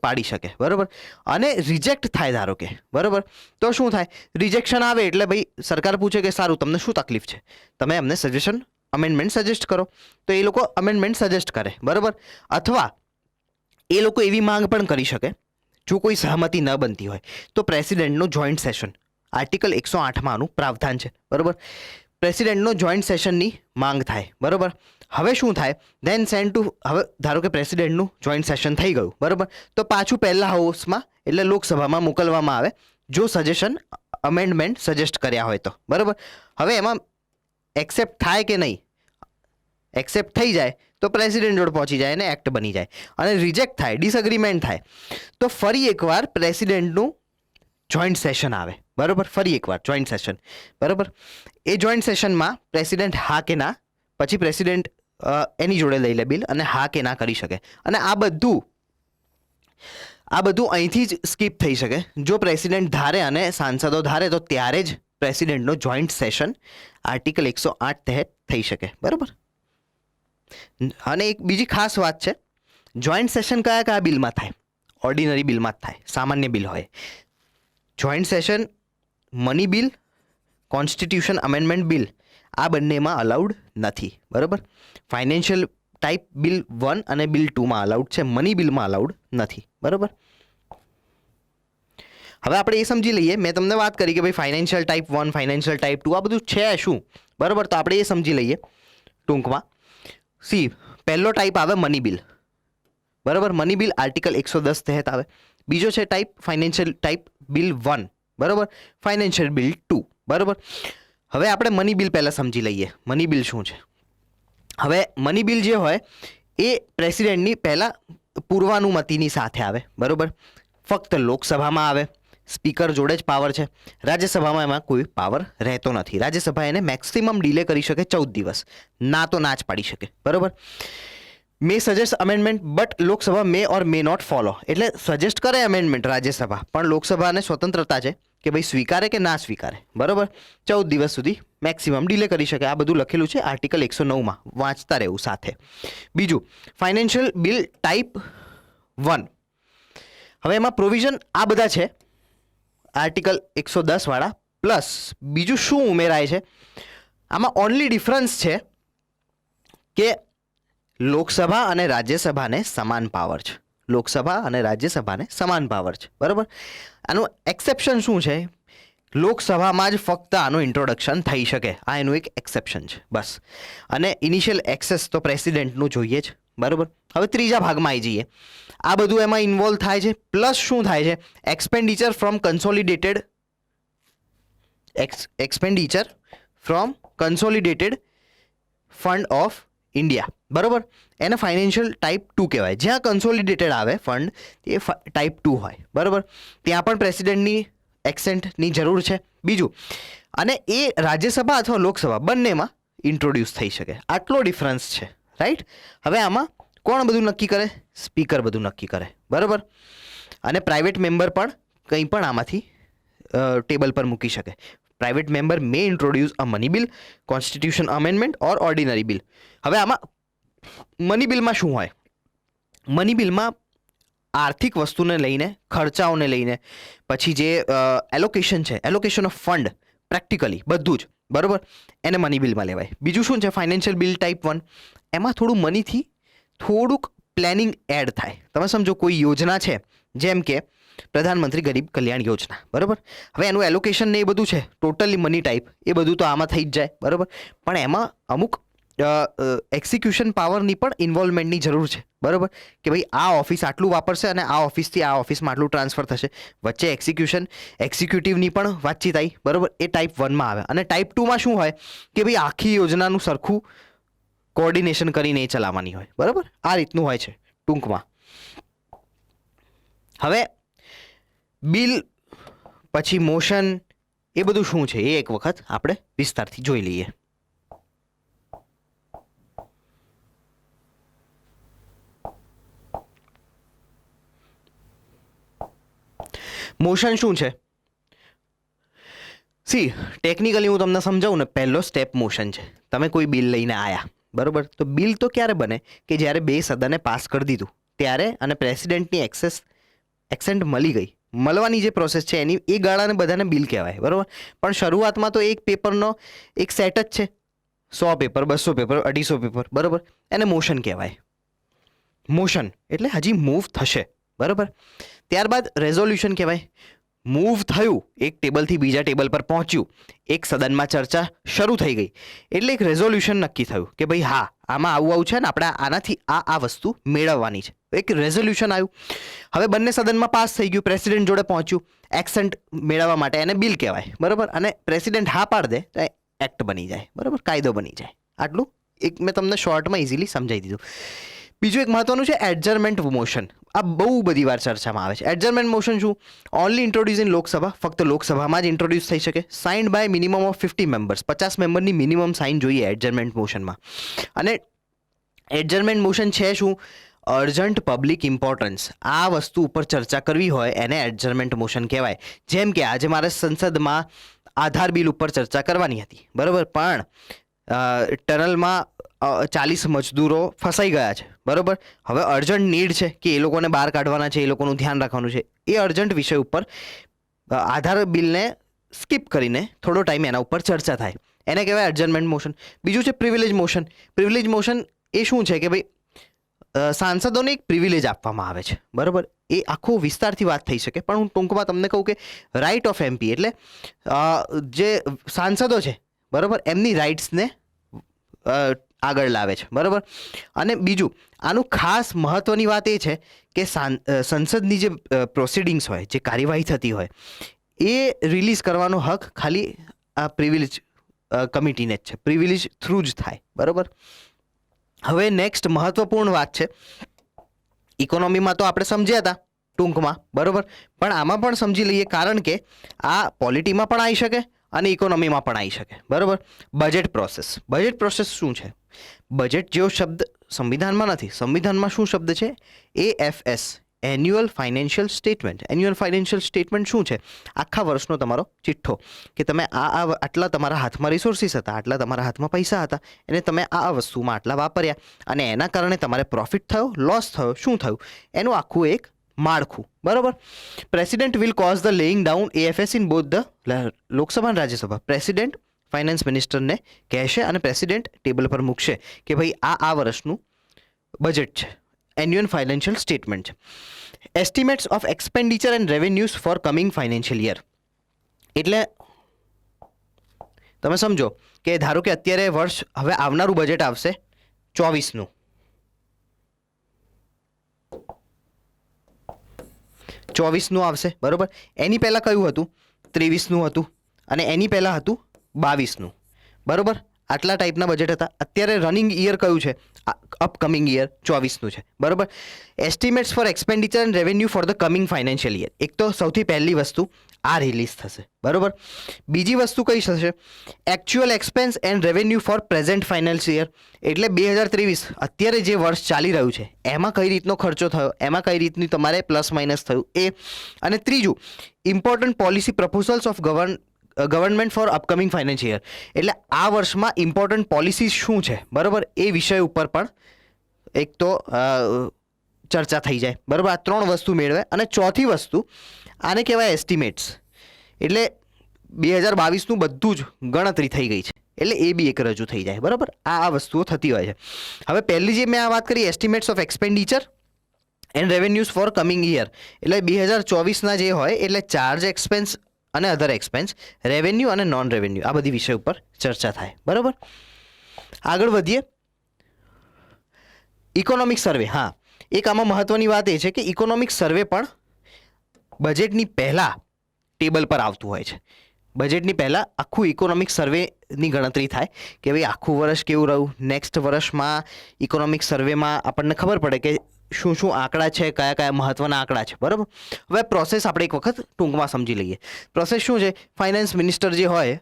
પાડી શકે, બરોબર. અને રિજેક્ટ થાય ધારો કે, બરોબર, તો શું થાય, રિજેક્શન આવે એટલે ભાઈ સરકાર પૂછે કે સારું તમને શું તકલીફ છે, તમે અમને સજેશન અમેન્ડમેન્ટ સજેસ્ટ કરો, તો એ લોકો અમેન્ડમેન્ટ સજેસ્ટ કરે, બરોબર. અથવા એ લોકો એવી માંગ પણ કરી શકે, જો કોઈ સહમતિ ન બનતી હોય તો પ્રેસિડેન્ટનું જોઈન્ટ સેશન, આર્ટિકલ 108માં આનું પ્રાવધાન છે, બરોબર. પ્રેસિડેન્ટનો જોઈન્ટ સેશનની માંગ થાય, બરોબર. હવે શું થાય, ધેન સેન્ડ ટુ, હવે ધારો કે પ્રેસિડેન્ટનું જોઈન્ટ સેશન થઈ ગયું, બરોબર, તો પાછું પહેલા હાઉસમાં એટલે લોકસભામાં મોકલવામાં આવે, જો સજેશન અમેન્ડમેન્ટ સજેસ્ટ કર્યા હોય તો, બરોબર. હવે એમાં એક્સેપ્ટ થાય કે નહીં, એક્સેપ્ટ થઈ જાય તો પ્રેસિડેન્ટ જોડે પહોંચી જાય અને એક્ટ બની જાય, અને રિજેક્ટ થાય, ડિસએગ્રીમેન્ટ થાય તો ફરી એકવાર પ્રેસિડેન્ટનું જોઈન્ટ સેશન આવે, બરોબર. ફરી એકવાર જોઈન્ટ સેશન, બરોબર. એ જોઈન્ટ સેશનમાં પ્રેસિડેન્ટ હા કે ના, પછી પ્રેસિડેન્ટ એની જોડે લઈ લે બિલ અને હા કે ના કરી શકે, અને આ બધું અહીંથી જ સ્કીપ થઈ શકે જો પ્રેસિડેન્ટ ધારે અને સાંસદો ધારે, તો ત્યારે જ પ્રેસિડેન્ટનો જોઈન્ટ સેશન આર્ટિકલ 108 તહેત થઈ શકે, બરોબર. અને એક બીજી ખાસ વાત છે, જોઈન્ટ સેશન કયા કયા બિલમાં થાય, ઓર્ડિનરી બિલમાં જ થાય, સામાન્ય બિલ હોય. Joint session money bill, constitution amendment bill, આ બંનેમાં અલાઉડ નથી, બરાબર. ફાઇનાન્શિયલ ટાઈપ બિલ 1 અને બિલ 2માં અલાઉડ છે, મની બિલમાં અલાઉડ નથી, બરાબર. હવે આપણે એ સમજી લઈએ, મેં તમને વાત કરી કે ભાઈ ફાઇનાન્શિયલ ટાઈપ 1, ફાઇનાન્શિયલ ટાઈપ 2 આ બધું છે શું, બરાબર. તો આપણે એ સમજી લઈએ ટૂંકમાં. સી, પહેલો ટાઈપ આવે મની બિલ, બરાબર. મની બિલ આર્ટિકલ 110 તહેત આવે. બીજો છે ટાઈપ ફાઇનાન્શિયલ ટાઈપ બિલ 1, બરાબર. ફાઇનાન્શિયલ બિલ 2, બરાબર. હવે આપણે મની બિલ પહેલાં સમજી લઈએ, મની બિલ શું છે. હવે મની બિલ જે હોય એ પ્રેસિડેન્ટની પહેલાં પૂર્વાનુમતિની સાથે આવે, બરાબર. ફક્ત લોકસભામાં આવે, સ્પીકર જોડે જ પાવર છે, રાજ્યસભામાં એમાં કોઈ પાવર રહેતો નથી. રાજ્યસભા એને મેક્સિમમ ડિલે કરી શકે 14 દિવસ, ના તો ના જ પાડી શકે, બરાબર. May suggest amendment but Lok Sabha may or may not follow, એટલે સજેસ્ટ કરે અમેન્ડમેન્ટ રાજ્યસભા, પણ લોકસભાને સ્વતંત્રતા છે કે ભાઈ સ્વીકારે કે ના સ્વીકારે, બરાબર. 14 દિવસ સુધી મેક્સિમમ ડિલે કરી શકે. આ બધું લખેલું છે આર્ટિકલ 109માં, વાંચતા રહેવું સાથે. બીજું ફાઇનાન્શિયલ બિલ ટાઈપ 1, હવે એમાં પ્રોવિઝન આ બધા છે આર્ટિકલ 110 વાળા, પ્લસ બીજું શું ઉમેરાય છે આમાં, ઓનલી ડિફરન્સ છે કે લોકસભા અને રાજ્યસભાને સમાન પાવર છે, લોકસભા અને રાજ્યસભાને સમાન પાવર છે, બરાબર. આનું એક્સેપ્શન શું છે, લોકસભામાં જ ફક્ત આનું ઇન્ટ્રોડક્શન થઈ શકે, આ એનું એક એક્સેપ્શન છે બસ. અને ઇનિશિયલ એક્સેસ તો પ્રેસિડેન્ટનું જોઈએ જ, બરાબર. હવે ત્રીજા ભાગમાં આવી જઈએ, આ બધું એમાં ઇન્વોલ્વ થાય છે. પ્લસ શું થાય છે, expenditure from consolidated fund of India, બરાબર. એને ફાઇનાન્શિયલ ટાઈપ 2 કહેવાય. જ્યાં કન્સોલિડેટેડ આવે ફંડ એ ટાઈપ 2 હોય, બરાબર. ત્યાં પણ પ્રેસિડેન્ટની એક્સેન્ટની જરૂર છે. બીજું, અને એ રાજ્યસભા અથવા લોકસભા બંનેમાં ઇન્ટ્રોડ્યુસ થઈ શકે, આટલો ડિફરન્સ છે, રાઈટ. હવે આમાં કોણ બધું નક્કી કરે, સ્પીકર બધું નક્કી કરે, બરાબર. અને પ્રાઇવેટ મેમ્બર પણ કંઈ પણ આમાંથી ટેબલ પર મૂકી શકે. પ્રાઇવેટ મેમ્બર મે ઇન્ટ્રોડ્યુસ અ મની બિલ, કોન્સ્ટિટ્યુશન અમેન્ડમેન્ટ ઓર ઓર્ડિનરી બિલ. હવે આમાં મની બિલમાં શું હોય, મની બિલમાં આર્થિક વસ્તુને લઈને, ખર્ચાઓને લઈને, પછી જે એલોકેશન છે, એલોકેશન ઓફ ફંડ, પ્રેક્ટિકલી બધું જ, બરાબર, એને મની બિલમાં લેવાય. બીજું શું છે, ફાઇનાન્શિયલ બિલ ટાઈપ 1, એમાં થોડું મનીથી થોડુંક પ્લાનિંગ એડ થાય. તમે સમજો કોઈ યોજના છે, જેમ કે પ્રધાનમંત્રી ગરીબ કલ્યાણ યોજના, બરાબર. હવે એનું એલોકેશન ને એ બધું છે ટોટલી મની ટાઈપ, એ બધું તો આમાં થઈ જ જાય, બરાબર. પણ એમાં અમુક એક્ઝિક્યુશન પાવરની પણ ઇન્વોલ્વમેન્ટની જરૂર છે, બરાબર. કે ભાઈ આ ઓફિસ આટલું વાપરશે અને આ ઓફિસથી આ ઓફિસમાં આટલું ટ્રાન્સફર થશે, વચ્ચે એક્ઝિક્યુટિવની પણ વાતચીત આવી, બરાબર. એ ટાઈપ 1માં આવે. અને ટાઈપ 2માં શું હોય કે ભાઈ આખી યોજનાનું સરખું કોઓર્ડિનેશન કરીને એ ચલાવવાની હોય, બરાબર. આ રીતનું હોય છે ટૂંકમાં. હવે બિલ પછી મોશન એ બધું શું છે એ એક વખત આપણે વિસ્તારથી જોઈ લઈએ. મોશન શું છે? સી ટેકનિકલી હું તમને સમજાવું ને, પહેલો સ્ટેપ મોશન છે. તમે કોઈ બિલ લઈને આવ્યા, બરોબર? તો બિલ તો ક્યારે બને કે જ્યારે બે સદને પાસ કરી દીધું ત્યારે, અને પ્રેસિડેન્ટની એક્સેન્ટ મળી ગઈ. મળવાની જે પ્રોસેસ છે એની એ ગાળાને બધાને બિલ કહેવાય, બરોબર? પણ શરૂઆતમાં તો એક પેપરનો એક સેટ જ છે, 100 પેપર, 200 પેપર, 250 પેપર, બરોબર? એને મોશન કહેવાય. મોશન એટલે હજી મૂવ થશે, બરોબર? ત્યારબાદ રેઝોલ્યુશન કહેવાય. મૂવ થયું, એક ટેબલથી બીજા ટેબલ પર પહોંચ્યું, એક સદનમાં ચર્ચા શરૂ થઈ ગઈ, એટલે એક રેઝોલ્યુશન નક્કી થયું કે ભાઈ હા, આમાં આવું છે ને, આપણે આનાથી આ વસ્તુ મેળવવાની છે. એક રેઝોલ્યુશન આવ્યું. હવે બંને સદનમાં પાસ થઈ ગયું, પ્રેસિડેન્ટ જોડે પહોંચ્યું, એક્સેન્ટ મેળવવા માટે એને બિલ કહેવાય, બરોબર? અને પ્રેસિડેન્ટ હા પાડી દે તો એક્ટ બની જાય, બરોબર? કાયદો બની જાય. આટલું એક મેં તમને શોર્ટમાં ઇઝીલી સમજાવી દીધું. બીજું એક મહત્વનું છે એડજર્નમેન્ટ મોશન. આ બહુ બધી વાર ચર્ચામાં આવે છે. એડજર્નમેન્ટ મોશન શું? ઓનલી ઇન્ટ્રોડ્યુસ ઇન લોકસભા, ફક્ત લોકસભામાં જ ઇન્ટ્રોડ્યુસ થઈ શકે. Signed by minimum of 50 members, 50 મેમ્બરની મિનિમમ સાઇન જોઈએ એડજર્નમેન્ટ મોશનમાં. અને એડજર્નમેન્ટ મોશન છે શું? Urgent public importance. આ વસ્તુ ઉપર ચર્ચા કરવી હોય એને એડજર્નમેન્ટ મોશન કહેવાય. જેમ કે આજે મારે સંસદમાં આધાર બિલ ઉપર ચર્ચા કરવાની હતી, બરોબર? પણ ટનલમાં 40 મજદૂરો ફસાઈ ગયા છે, બરોબર? હવે અર્જન્ટ નીડ છે કે એ લોકોને બહાર કાઢવાના છે, એ લોકોનું ધ્યાન રાખવાનું છે. એ અર્જન્ટ વિષય ઉપર આધાર બિલને સ્કીપ કરીને થોડો ટાઈમ એના ઉપર ચર્ચા થાય, એને કહેવાય એડજર્નમેન્ટ મોશન. બીજું છે પ્રિવિલેજ મોશન. પ્રિવિલેજ મોશન એ શું છે કે ભાઈ સાંસદોને એક પ્રિવિલેજ આપવામાં આવે છે, બરોબર? એ આખો વિસ્તારથી વાત થઈ શકે, પણ હું ટૂંકમાં તમને કહું કે રાઇટ ઓફ એમપી એટલે જે સાંસદો છે, બરોબર, એમની રાઇટ્સને આગળ લાવે છે, બરોબર? અને બીજું આનું ખાસ મહત્વની વાત એ છે કે સંસદની જે પ્રોસિડિંગ્સ હોય, જે કાર્યવાહી થતી હોય, એ રિલીઝ કરવાનો હક ખાલી આ પ્રિવિલેજ કમિટીને જ છે. પ્રિવિલેજ થ્રુ જ થાય, બરોબર? હવે નેક્સ્ટ મહત્વપૂર્ણ વાત છે, ઇકોનોમીમાં તો આપણે સમજ્યા હતા ટૂંકમાં, બરોબર? પણ આમાં પણ સમજી લઈએ, કારણ કે આ પોલિટીમાં પણ આવી શકે અને ઇકોનોમીમાં પણ આવી શકે, બરોબર? Budget process. બજેટ પ્રોસેસ શું છે? બજેટ જેવો શબ્દ સંવિધાનમાં નથી. સંવિધાનમાં શું શબ્દ છે? AFS, annual financial statement. Annual financial statement શું છે? આખા વર્ષનો તમારો ચિઠ્ઠો, કે તમે આટલા તમારા હાથમાં રિસોર્સિસ હતા, આટલા તમારા હાથમાં પૈસા હતા, એને તમે આ વસ્તુમાં આટલા વાપર્યા, અને એના કારણે તમારે પ્રોફિટ થયો, લોસ થયો, શું થયું, એનું આખું એક માળખું, બરોબર? President will cause the laying down AFS in both the Lok Sabha અને રાજ્યસભા. પ્રેસિડેન્ટ ફાઇનાન્સ મિનિસ્ટરને કહેશે અને પ્રેસિડેન્ટ ટેબલ પર મૂકશે કે ભાઈ આ વર્ષનું બજેટ છે, એન્યુઅલ ફાઇનાન્શિયલ સ્ટેટમેન્ટ છે. Estimates of expenditure and revenues for coming financial year. એટલે તમે સમજો કે ધારો કે અત્યારે વર્ષ, હવે આવનારું બજેટ આવશે 24નું, 24નું આવશે, બરોબર? એની પહેલાં કયું હતું? 23નું હતું, અને એની પહેલાં હતું 22નું, બરોબર? આટલા ટાઈપના બજેટ હતા. અત્યારે રનિંગ યર કયું છે? અપકમિંગ યર 24નું છે, બરોબર? Estimates for expenditure and revenue for the coming financial year. એક તો સૌથી પહેલી વસ્તુ આ રિલીઝ થશે, બરોબર? બીજી વસ્તુ કઈ થશે? Actual expense and revenue for present financial year. એટલે 2023 અત્યારે જે વર્ષ ચાલી રહ્યું છે એમાં કઈ રીતનો ખર્ચો થયો, એમાં કઈ રીતની તમારે પ્લસ માઇનસ થયું એ. અને ત્રીજું, important policy proposals of government for upcoming financial year. એટલે આ વર્ષમાં ઇમ્પોર્ટન્ટ પોલિસી શું છે, બરોબર? એ વિષય ઉપર પણ એક તો ચર્ચા થઈ જાય, બરોબર? આ ત્રણ વસ્તુ મેળવે. અને ચોથી વસ્તુ આને કહેવાય એસ્ટિમેટ્સ. એટલે 2022નું બધું જ ગણતરી થઈ ગઈ છે, એટલે એ બી એક રજૂ થઈ જાય, બરોબર? આ વસ્તુઓ થતી હોય છે. હવે પહેલી જે મેં આ વાત કરી, estimates of expenditure and revenues for coming year, એટલે 2024ના જે હોય એટલે ચાર્જ, એક્સપેન્સ અને અધર એક્સપેન્સ, રેવન્યુ અને નોન રેવન્યુ, આ બધી વિષય ઉપર ચર્ચા થાય, બરોબર? આગળ વધીએ. Economic survey. હા, એક આમાં મહત્વની વાત એ છે કે ઇકોનોમિક સર્વે પણ બજેટની પહેલાં ટેબલ પર આવતું હોય છે. બજેટની પહેલાં આખું ઇકોનોમિક સર્વેની ગણતરી થાય કે ભાઈ આખું વર્ષ કેવું રહ્યું, નેક્સ્ટ વર્ષમાં ઇકોનોમિક સર્વેમાં આપણને ખબર પડે કે શું શું આંકડા છે, કયા કયા મહત્વના આંકડા છે, બરાબર? હવે પ્રોસેસ આપણે એક વખત ટૂંકમાં સમજી લઈએ. પ્રોસેસ શું છે? ફાઇનાન્સ મિનિસ્ટર જે હોય,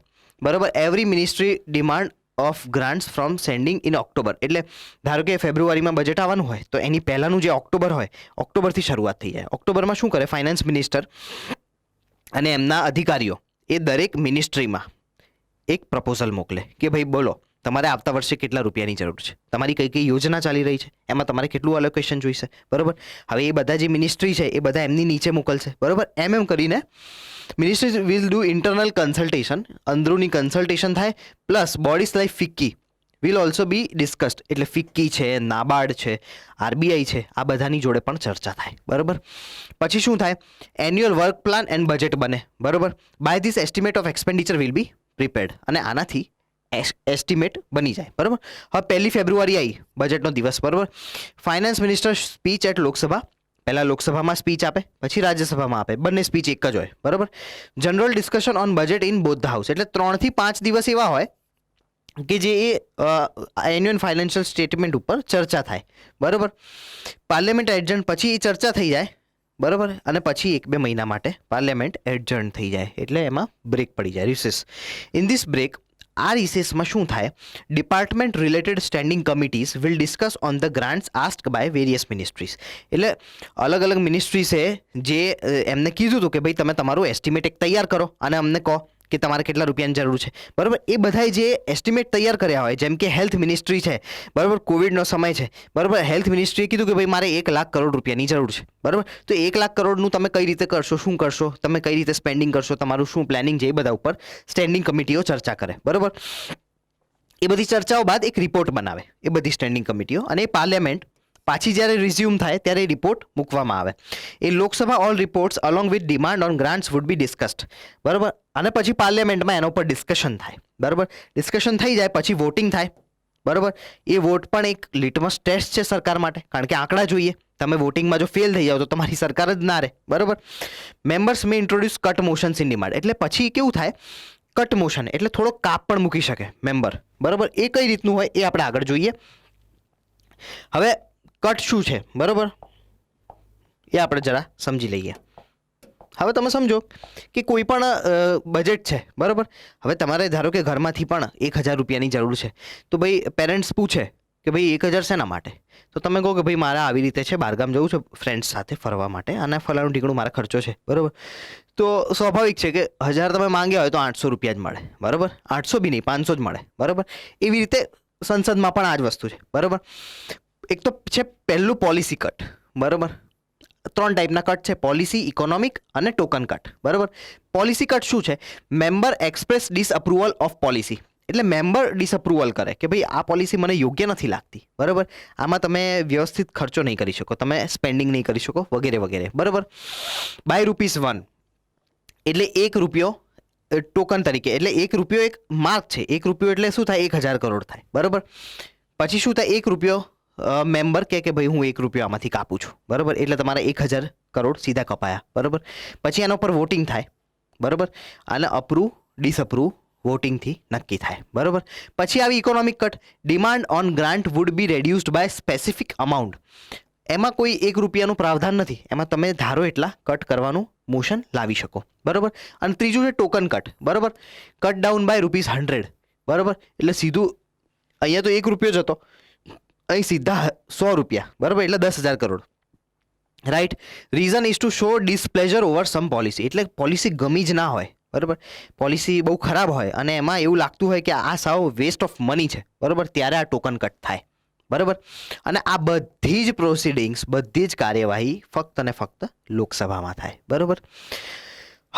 બરાબર, every ministry demand of grants from sending in October. એટલે ધારો કે ફેબ્રુઆરીમાં બજેટ આવવાનું હોય તો એની પહેલાંનું જે ઓક્ટોબર હોય, ઓક્ટોબરથી શરૂઆત થઈ જાય. ઓક્ટોબરમાં શું કરે ફાઇનાન્સ મિનિસ્ટર? અને એમના અધિકારીઓ એ દરેક મિનિસ્ટ્રીમાં એક પ્રપોઝલ મોકલે કે ભાઈ બોલો તમારે આવતા વર્ષે કેટલા રૂપિયાની જરૂર છે, તમારી કઈ કઈ યોજના ચાલી રહી છે, એમાં તમારે કેટલું એલોકેશન જોઈશે, બરાબર. હવે એ બધા જે મિનિસ્ટ્રી છે એ બધા એમની નીચે મોકલશે, બરાબર. એમ કરીને ministry will do internal consultation, અંદરૂની કન્સલ્ટેશન થાય, plus bodies like FICCI will also be discussed, એટલે ફિક્કી છે, નાબાર્ડ છે, આરબીઆઈ છે, આ બધાની જોડે પણ ચર્ચા થાય, બરાબર. પછી શું થાય, annual work plan and budget બને, બરાબર. By this estimate of expenditure will be prepared, અને આનાથી એસ્ટિમેટ બની જાય, બરાબર. હવે 1 ફેબ્રુઆરી આવી બજેટનો દિવસ, બરાબર. Finance minister speech at Lok Sabha, પહેલા લોકસભામાં સ્પીચ આપે, પછી રાજ્યસભામાં આપે, બંને સ્પીચ એક જ હોય, બરાબર. General discussion on budget in both the house, એટલે 3 થી 5 દિવસ એવા હોય કે જે એ એન્યુઅલ ફાઇનાન્શિયલ સ્ટેટમેન્ટ ઉપર ચર્ચા થાય, બરાબર. પાર્લિયામેન્ટ એડજન્ટ, પછી એ ચર્ચા થઈ જાય, બરાબર, અને પછી 1-2 મહિના માટે પાર્લિયામેન્ટ એડજન્ટ થઈ જાય, એટલે એમાં બ્રેક પડી જાય, રિસેસ. ઇન ધીસ બ્રેક, આ રિસેસમાં શું થાય, department related standing committees will discuss on the grants asked by various ministries, એટલે અલગ અલગ મિનિસ્ટ્રીઝે જે એમને કીધું હતું કે ભાઈ તમે તમારું એસ્ટિમેટ એક તૈયાર કરો અને અમને કહો કે તમારે કેટલા રૂપિયાની જરૂર છે, બરાબર. એ બધાએ જે એસ્ટિમેટ તૈયાર કર્યા હોય, જેમ કે હેલ્થ મિનિસ્ટ્રી છે, બરાબર, કોવિડનો સમય છે, બરાબર, હેલ્થ મિનિસ્ટ્રીએ કીધું કે ભાઈ મારે 1 લાખ કરોડ રૂપિયાની જરૂર છે, બરાબર. તો 1 લાખ કરોડનું તમે કઈ રીતે કરશો, શું કરશો, તમે કઈ રીતે સ્પેન્ડિંગ કરશો, તમારું શું પ્લાનિંગ છે, એ બધા ઉપર સ્ટેન્ડિંગ કમિટીઓ ચર્ચા કરે, બરાબર. એ બધી ચર્ચાઓ બાદ એક રિપોર્ટ બનાવે એ બધી સ્ટેન્ડિંગ કમિટીઓ, અને એ પાર્લિયામેન્ટ પાછી જ્યારે રિઝ્યુમ થાય ત્યારે રિપોર્ટ મૂકવામાં આવે. એ Lok Sabha all reports along with demand on grants would be discussed, બરાબર. અને પછી પાર્લિયામેન્ટમાં એના ઉપર ડિસ્કશન થાય, બરાબર. ડિસ્કશન થઈ જાય પછી વોટિંગ થાય, બરાબર. એ વોટ પણ એક લિટમસ ટેસ્ટ છે સરકાર માટે, કારણ કે આંકડા જોઈએ, તમે વોટિંગમાં જો ફેલ થઈ જાઓ તો તમારી સરકાર જ ના રહે, બરાબર. Members may introduce cut motions in demand, એટલે પછી કેવું થાય, કટ મોશન એટલે થોડો કાપ પણ મૂકી શકે મેમ્બર, બરાબર. એ કઈ રીતનું હોય એ આપણે આગળ જોઈએ. હવે કટ શું છે, બરાબર, એ આપણે જરા સમજી લઈએ. હવે તમે સમજો કે કોઈ પણ બજેટ છે, બરાબર. હવે તમારે ધારો કે ઘરમાંથી પણ 1,000 રૂપિયાની જરૂર છે, તો ભાઈ પેરેન્ટ્સ પૂછે કે ભાઈ 1,000 શેના માટે, તો તમે કહો કે ભાઈ મારે આવી રીતે છે, બહારગામ જવું છે ફ્રેન્ડ્સ સાથે ફરવા માટે, અને ફલાણું ઢીકણું મારા ખર્ચો છે, બરાબર. તો સ્વાભાવિક છે કે 1,000 તમે માંગ્યા હોય તો 800 રૂપિયા જ મળે, બરાબર. 800 બી નહીં, 500 જ મળે, બરાબર. એવી રીતે સંસદમાં પણ આ જ વસ્તુ છે, બરાબર. એક તો છે પહેલું પોલિસી કટ, બરાબર. 3 ટાઈપના કટ છે, પોલિસી, ઇકોનોમિક અને ટોકન કટ, બરાબર. પોલિસી કટ શું છે, મેમ્બર એક્સપ્રેસ ડિસઅપ્રુવલ ઓફ પોલિસી, એટલે મેમ્બર ડિસઅપ્રુવલ કરે કે ભાઈ આ પોલિસી મને યોગ્ય નથી લાગતી, બરાબર. આમાં તમે વ્યવસ્થિત ખર્ચો નહીં કરી શકો, તમે સ્પેન્ડિંગ નહીં કરી શકો, વગેરે વગેરે, બરાબર. બાય ₹1, એટલે ₹1 ટોકન તરીકે, એટલે ₹1 એક માર્ક છે, ₹1 એટલે શું થાય, 1,000 કરોડ થાય, બરાબર. પછી શું થાય, ₹1 મેમ્બર કે ભાઈ હું ₹1 આમાંથી કાપું છું, બરાબર. એટલે તમારા 1,000 કરોડ સીધા કપાયા, બરાબર. પછી એના ઉપર વોટિંગ થાય, બરાબર, અને અપ્રૂવ ડિસઅપ્રૂવ વોટિંગથી નક્કી થાય, બરાબર. પછી આવી economic cut, demand on grant would be reduced by specific amount, એમાં કોઈ ₹1નું પ્રાવધાન નથી, એમાં તમે ધારો એટલા કટ કરવાનું મોશન લાવી શકો, બરાબર. અને ત્રીજું છે ટોકન કટ, બરાબર. કટ ડાઉન બાય ₹100, બરાબર. એટલે સીધું અહીંયા તો ₹1 જ હતો, અહીં સીધા ₹100, બરાબર, એટલે 10,000 crore, right. Reason is to show displeasure over some policy, એટલે પોલિસી ગમી જ ના હોય, બરાબર. પોલિસી બહુ ખરાબ હોય અને એમાં એવું લાગતું હોય કે આ સાવ વેસ્ટ ઓફ મની છે, બરાબર, ત્યારે આ ટોકન કટ થાય, બરાબર. અને આ બધી જ પ્રોસિડિંગ્સ, બધી જ કાર્યવાહી ફક્ત અને ફક્ત લોકસભામાં થાય, બરાબર.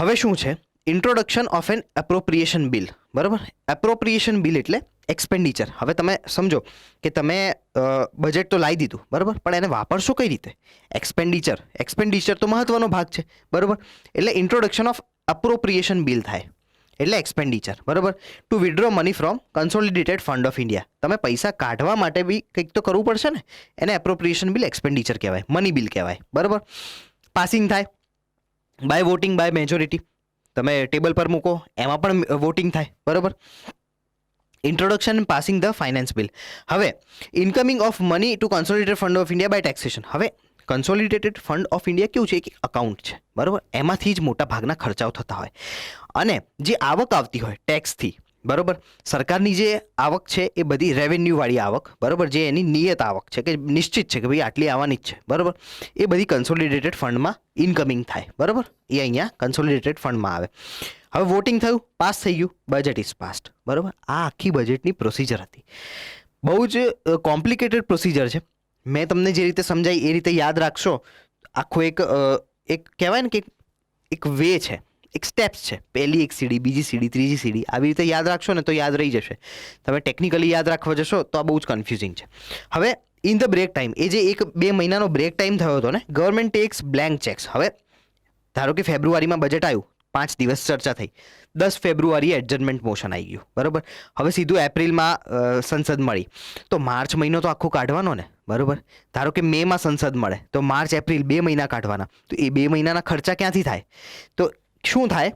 હવે શું છે, introduction of an appropriation bill, બરાબર. એપ્રોપ્રિએશન બિલ એટલે એક્સપેન્ડિચર. હવે તમે સમજો કે તમે બજેટ તો લાવી દીધું, બરાબર, પણ એને વાપરશો કઈ રીતે, એક્સપેન્ડિચર તો મહત્વનો ભાગ છે, બરાબર. એટલે ઇન્ટ્રોડક્શન ઓફ એપ્રોપ્રિએશન બિલ થાય, એટલે એક્સપેન્ડિચર, બરાબર. To withdraw money from consolidated fund of India, તમે પૈસા કાઢવા માટે બી કંઈક તો કરવું પડશે ને, એને એપ્રોપ્રિએશન બિલ એક્સપેન્ડિચર કહેવાય, મની બિલ કહેવાય, બરાબર. પાસિંગ થાય બાય વોટિંગ બાય મેજોરિટી, તમે ટેબલ પર મૂકો એમાં પણ વોટિંગ થાય, બરાબર. Introduction passing the finance bill. હવે incoming of money to consolidated fund of India by taxation. હવે કન્સોલિડેટેડ ફંડ ઓફ ઇન્ડિયા કેવું છે, એક અકાઉન્ટ છે, બરાબર. એમાંથી જ મોટા ભાગના ખર્ચાઓ થતા હોય, અને જે આવક આવતી હોય ટેક્સથી, બરોબર. સરકારની જે આવક છે એ બધી રેવન્યુવાળી આવક, બરોબર, જે એની નિયત આવક છે કે નિશ્ચિત છે કે ભાઈ આટલી આવવાની જ છે, બરોબર, એ બધી કન્સોલિડેટેડ ફંડમાં ઇનકમિંગ થાય, બરોબર, એ અહીંયા કન્સોલિડેટેડ ફંડમાં આવે. હવે વોટિંગ થયું, પાસ થઈ ગયું, બજેટ ઇઝ પાસ્ડ, બરોબર. આ આખી બજેટની પ્રોસિજર હતી. બહુ જ કોમ્પ્લિકેટેડ પ્રોસિજર છે. મેં તમને જે રીતે સમજાવી એ રીતે યાદ રાખશો. આખો એક કહેવાય ને કે એક વે છે, એક સ્ટેપ્સ છે. પહેલી એક સીડી, બીજી સીડી, ત્રીજી સીડી, આવી રીતે યાદ રાખશો ને તો યાદ રહી જશે. તમે ટેકનિકલી યાદ રાખવા જશો તો આ બહુ જ કન્ફ્યુઝિંગ છે. હવે ઇન ધ બ્રેક ટાઈમ, એ જે 1-2 મહિનાનો બ્રેક ટાઈમ થયો હતો ને, ગવર્મેન્ટ ટેક્સ બ્લેન્ક ચેક્સ. હવે ધારો કે ફેબ્રુઆરીમાં બજેટ આવ્યું, 5 દિવસ ચર્ચા થઈ, 10 ફેબ્રુઆરીએ એડજસ્ટમેન્ટ મોશન આવી ગયું, બરોબર. હવે સીધું એપ્રિલમાં સંસદ મળી, તો માર્ચ મહિનો તો આખો કાઢવાનો ને, બરોબર. ધારો કે મેમાં સંસદ મળે તો માર્ચ એપ્રિલ 2 મહિના કાઢવાના, તો એ 2 મહિનાના ખર્ચા ક્યાંથી થાય? તો શું થાય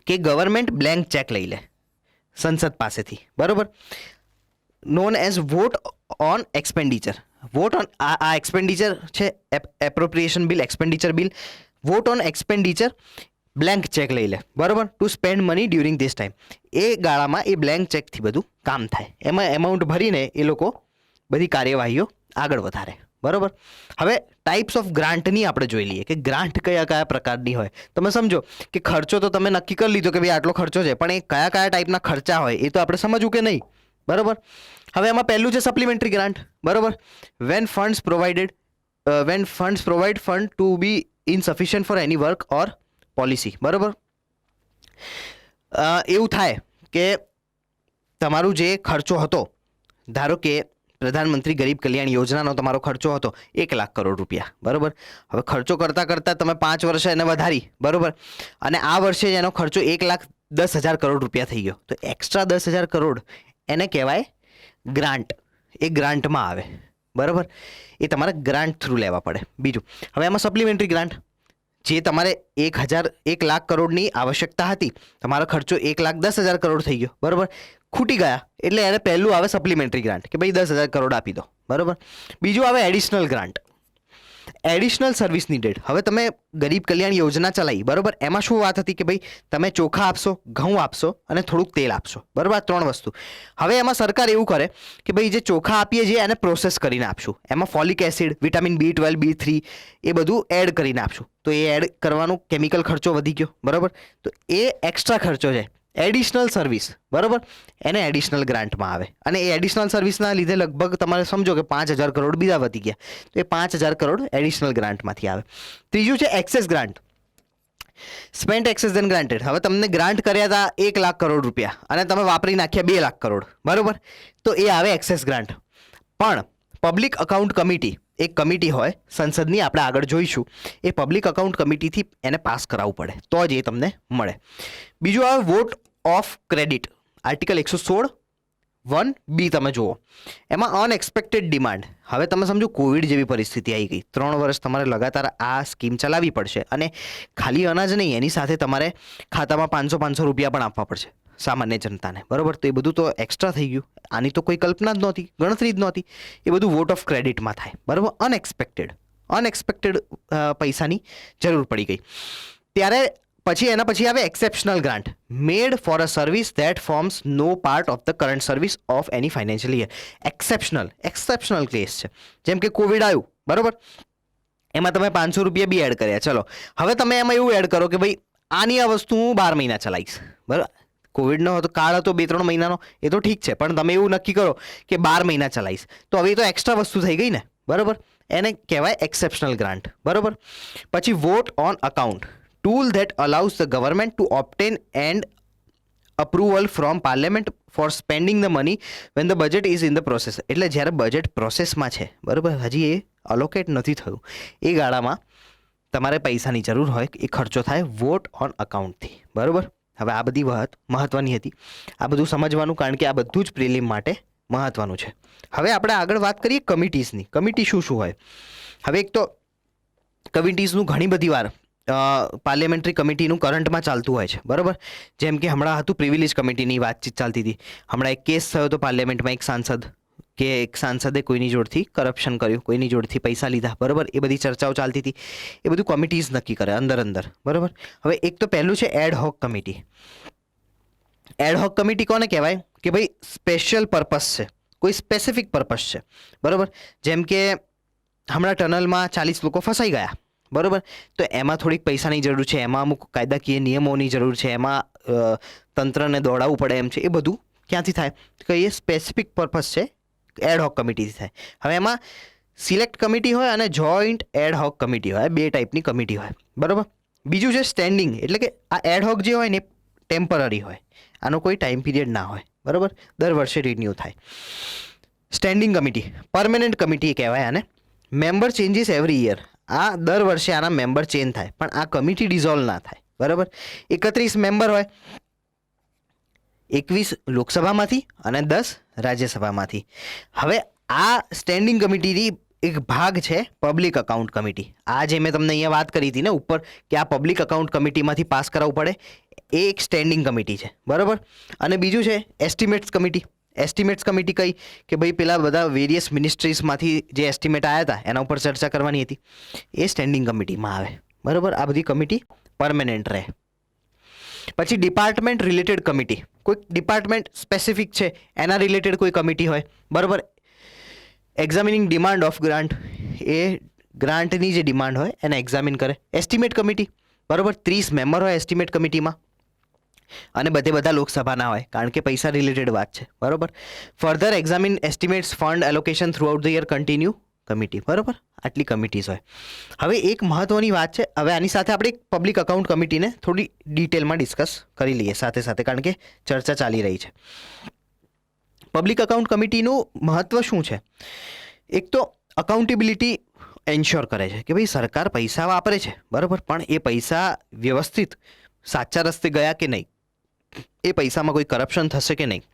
કે ગવર્મેન્ટ બ્લેન્ક ચેક લઈ લે સંસદ પાસેથી, બરોબર, known as vote on expenditure. Vote on આ એક્સપેન્ડિચર છે, appropriation bill, expenditure bill, vote on expenditure, blank cheque લઈ લે, બરોબર, to spend money during this time. એ ગાળામાં એ બ્લેન્ક ચેકથી બધું કામ થાય, એમાં એમાઉન્ટ ભરીને એ લોકો બધી કાર્યવાહીઓ આગળ વધારે, બરોબર. હવે ટાઈપ્સ ઓફ ગ્રાન્ટની આપણે જોઈ લઈએ કે ગ્રાન્ટ કયા કયા પ્રકારની હોય. તમે સમજો કે ખર્ચો તો તમે નક્કી કરી લીધો કે ભાઈ આટલો ખર્ચો છે, પણ એ કયા કયા ટાઈપના ખર્ચા હોય એ તો આપણે સમજવું કે નહીં, બરોબર. હવે એમાં પહેલું છે સપ્લિમેન્ટરી ગ્રાન્ટ, બરોબર. When funds provide fund to be insufficient for any work or policy, બરોબર. એવું થાય કે તમારું જે ખર્ચો હતો, ધારો કે પ્રધાનમંત્રી ગરીબ કલ્યાણ યોજનાનો તમારો ખર્ચો હતો 1 લાખ કરોડ રૂપિયા, બરોબર. હવે ખર્ચો કરતાં કરતાં તમે 5 વર્ષે એને વધારી, બરોબર, અને આ વર્ષે એનો ખર્ચો 1,10,000 કરોડ રૂપિયા થઈ ગયો, તો એક્સ્ટ્રા 10,000 કરોડ એને કહેવાય ગ્રાન્ટ. એ ગ્રાન્ટમાં આવે, બરોબર. એ તમારે ગ્રાન્ટ થ્રુ લેવા પડે. બીજું, હવે એમાં સપ્લિમેન્ટરી ગ્રાન્ટ, જે તમારે 1 લાખ કરોડની આવશ્યકતા હતી, તમારો ખર્ચો 1,10,000 કરોડ થઈ ગયો, બરોબર, ખૂટી ગયા, એટલે એને પહેલું આવે સપ્લિમેન્ટરી ગ્રાન્ટ કે ભાઈ 10,000 કરોડ આપી દો, બરોબર. બીજું આવે additional grant, additional service needed. હવે તમે ગરીબ કલ્યાણ યોજના ચલાવી, બરોબર, એમાં શું વાત હતી કે ભાઈ તમે ચોખા આપશો, ઘઉં આપશો અને થોડુંક તેલ આપશો, બરોબર, આ 3 વસ્તુ. હવે એમાં સરકાર એવું કરે કે ભાઈ જે ચોખા આપીએ છીએ એને પ્રોસેસ કરીને આપશું, એમાં folic acid, vitamin B12, B3 એ બધું એડ કરીને આપશું, તો એ એડ કરવાનો કેમિકલ ખર્ચો વધી ગયો, બરોબર, તો એ એક્સ્ટ્રા ખર્ચો છે, એડિશનલ સર્વિસ, બરોબર, એને એડિશનલ ગ્રાન્ટમાં આવે. અને એ એડિશનલ સર્વિસના લીધે લગભગ તમારે સમજો કે 5,000 કરોડ બીજા વધી ગયા, તો એ 5,000 કરોડ એડિશનલ ગ્રાન્ટમાંથી આવે. ત્રીજું છે excess grant, spent excess than granted. હવે તમને ગ્રાન્ટ કર્યા હતા 1 લાખ કરોડ રૂપિયા અને તમે વાપરી નાખ્યા 2 લાખ કરોડ, બરોબર, તો એ આવે એક્સેસ ગ્રાન્ટ. પણ પબ્લિક અકાઉન્ટ કમિટી, એક કમિટી હોય સંસદની, આપણે આગળ જોઈશું, એ પબ્લિક અકાઉન્ટ કમિટીથી એને પાસ કરાવવું પડે તો જ એ તમને મળે. બીજું આવે vote of credit, article 116(1)B તમે જુઓ, એમાં અનએક્સપેક્ટેડ ડિમાન્ડ. હવે તમે સમજો કોવિડ જેવી પરિસ્થિતિ આવી ગઈ, 3 વર્ષ તમારે લગાતાર આ સ્કીમ ચલાવવી પડશે, અને ખાલી અનાજ નહીં, એની સાથે તમારે ખાતામાં 500 રૂપિયા પણ આપવા પડશે સામાન્ય જનતાને, બરોબર. તો એ બધું તો એક્સ્ટ્રા થઈ ગયું, આની તો કોઈ કલ્પના જ નહોતી, ગણતરી જ નહોતી. એ બધું વોટ ઓફ ક્રેડિટમાં થાય, બરોબર. અનએક્સપેક્ટેડ પૈસાની જરૂર પડી ગઈ, ત્યારે એના પછી આવે exceptional grant, made for a service that forms no part of the current service of any financial year. Exceptional case છે, જેમ કે કોવિડ આવ્યું, બરોબર, એમાં તમે 500 રૂપિયા બી એડ કર્યા, ચલો હવે તમે એમાં એવું એડ કરો કે ભાઈ આની આ વસ્તુ હું 12 મહિના ચલાવીશ, બરાબર. કોવિડનો હતો કાળ હતો 2-3 મહિનાનો, એ તો ઠીક છે, પણ તમે એવું નક્કી કરો કે 12 મહિના ચલાવીશ, તો હવે એ તો એક્સ્ટ્રા વસ્તુ થઈ ગઈ ને, બરોબર. એને કહેવાય એક્સેપ્શનલ ગ્રાન્ટ, બરોબર. પછી vote on account, tool that allows the government to obtain and approval from parliament for spending the money when the budget is in the process. એટલે જ્યારે બજેટ પ્રોસેસમાં છે, બરાબર, હજી એ અલોકેટ નથી થયું, એ ગાળામાં તમારે પૈસાની જરૂર હોય, એ ખર્ચો થાય વોટ ઓન અકાઉન્ટથી, બરાબર. હવે આ બધી વાત મહત્વની હતી, આ બધું સમજવાનું, કારણ કે આ બધું જ પ્રિલિમ માટે મહત્વનું છે. હવે આપણે આગળ વાત કરીએ કમિટીઝની. કમિટી શું હોય? હવે એક તો કમિટીઝનું ઘણી બધી વાર પાર્લિયામેન્ટરી કમિટીનું કરંટમાં ચાલતું હોય છે, બરાબર. જેમ કે હમણાં હતું પ્રિવિલેજ કમિટીની વાતચીત ચાલતી હતી, હમણાં એક કેસ થયો હતો પાર્લિયામેન્ટમાં, એક સાંસદે કોઈની જોડથી કરપ્શન કર્યું, કોઈની જોડથી પૈસા લીધા, બરાબર. એ બધી ચર્ચાઓ ચાલતી હતી, એ બધું કમિટીઝ નક્કી કરે અંદર, બરાબર. હવે એક તો પહેલું છે ad hoc committee. Ad hoc committee કોને કહેવાય કે ભાઈ સ્પેશિયલ પર્પસ છે, કોઈ સ્પેસિફિક પર્પસ છે, બરાબર. જેમ કે હમણાં ટનલમાં 40 લોકો ફસાઈ ગયા, બરાબર, તો એમાં થોડીક પૈસાની જરૂર છે, એમાં અમુક કાયદાકીય નિયમોની જરૂર છે, એમાં તંત્રને દોડાવવું પડે એમ છે. એ બધું ક્યાંથી થાય તો એ સ્પેસિફિક પર્પસ છે, એડહોક કમિટીથી થાય. હવે એમાં સિલેક્ટ કમિટી હોય અને જોઈન્ટ એડહોક કમિટી હોય, બે ટાઈપની કમિટી હોય, બરાબર. બીજું છે સ્ટેન્ડિંગ, એટલે કે આ એડહોક જે હોય ને ટેમ્પરરી હોય, આનો કોઈ ટાઈમ પીરિયડ ના હોય, બરાબર, દર વર્ષે રિન્યૂ થાય. સ્ટેન્ડિંગ કમિટી પરમેનન્ટ કમિટી કહેવાય આને. મેમ્બર ચેન્જીસ એવરી યર, આ દર વર્ષે આના મેમ્બર ચેન્જ થાય, પણ આ કમિટી ડિઝોલ્વ ના થાય, બરાબર. 31 મેમ્બર હોય, 21 લોકસભામાંથી અને 10 રાજ્યસભામાંથી. હવે આ સ્ટેન્ડિંગ કમિટીની એક ભાગ છે પબ્લિક અકાઉન્ટ કમિટી. આ જે મેં તમને અહીંયા વાત કરી હતી ને ઉપર કે આ પબ્લિક અકાઉન્ટ કમિટીમાંથી પાસ કરાવવું પડે, એ એક સ્ટેન્ડિંગ કમિટી છે, બરાબર. અને બીજું છે એસ્ટિમેટ્સ કમિટી. એસ્ટિમેટ્સ કમિટી કઈ કે ભાઈ પેલા બધા વેરિયસ મિનિસ્ટ્રીઝમાંથી જે એસ્ટિમેટ આવ્યા હતા એના ઉપર ચર્ચા કરવાની હતી, એ સ્ટેન્ડિંગ કમિટીમાં આવે, બરાબર. આ બધી કમિટી પરમેનન્ટ રહે. પછી ડિપાર્ટમેન્ટ રિલેટેડ કમિટી, કોઈક ડિપાર્ટમેન્ટ સ્પેસિફિક છે એના રિલેટેડ કોઈ કમિટી હોય, બરાબર. એક્ઝામિનિંગ ડિમાન્ડ ઓફ ગ્રાન્ટ, એ ગ્રાન્ટની જે ડિમાન્ડ હોય એને એક્ઝામિન કરે. એસ્ટિમેટ કમિટી, બરાબર, 30 મેમ્બર હોય એસ્ટિમેટ કમિટીમાં અને બધા લોકસભાના હોય, કારણ કે પૈસા રિલેટેડ વાત છે, બરાબર. Further examine એસ્ટિમેટ્સ fund allocation through out the year continue committee, બરાબર. આટલી કમિટીઝ હોય. હવે એક મહત્વની વાત છે, હવે આની સાથે આપણે એક પબ્લિક અકાઉન્ટ કમિટીને થોડી ડિટેલમાં ડિસ્કસ કરી લઈએ સાથે સાથે, કારણ કે ચર્ચા ચાલી રહી છે. પબ્લિક અકાઉન્ટ કમિટીનું મહત્વ શું છે? એક તો અકાઉન્ટેબિલિટી એન્શ્યોર કરે છે કે ભાઈ સરકાર પૈસા વાપરે છે, બરાબર, પણ એ પૈસા વ્યવસ્થિત સાચા રસ્તે ગયા કે નહીં, એ પૈસામાં કોઈ કરપ્શન થશે કે નહીં,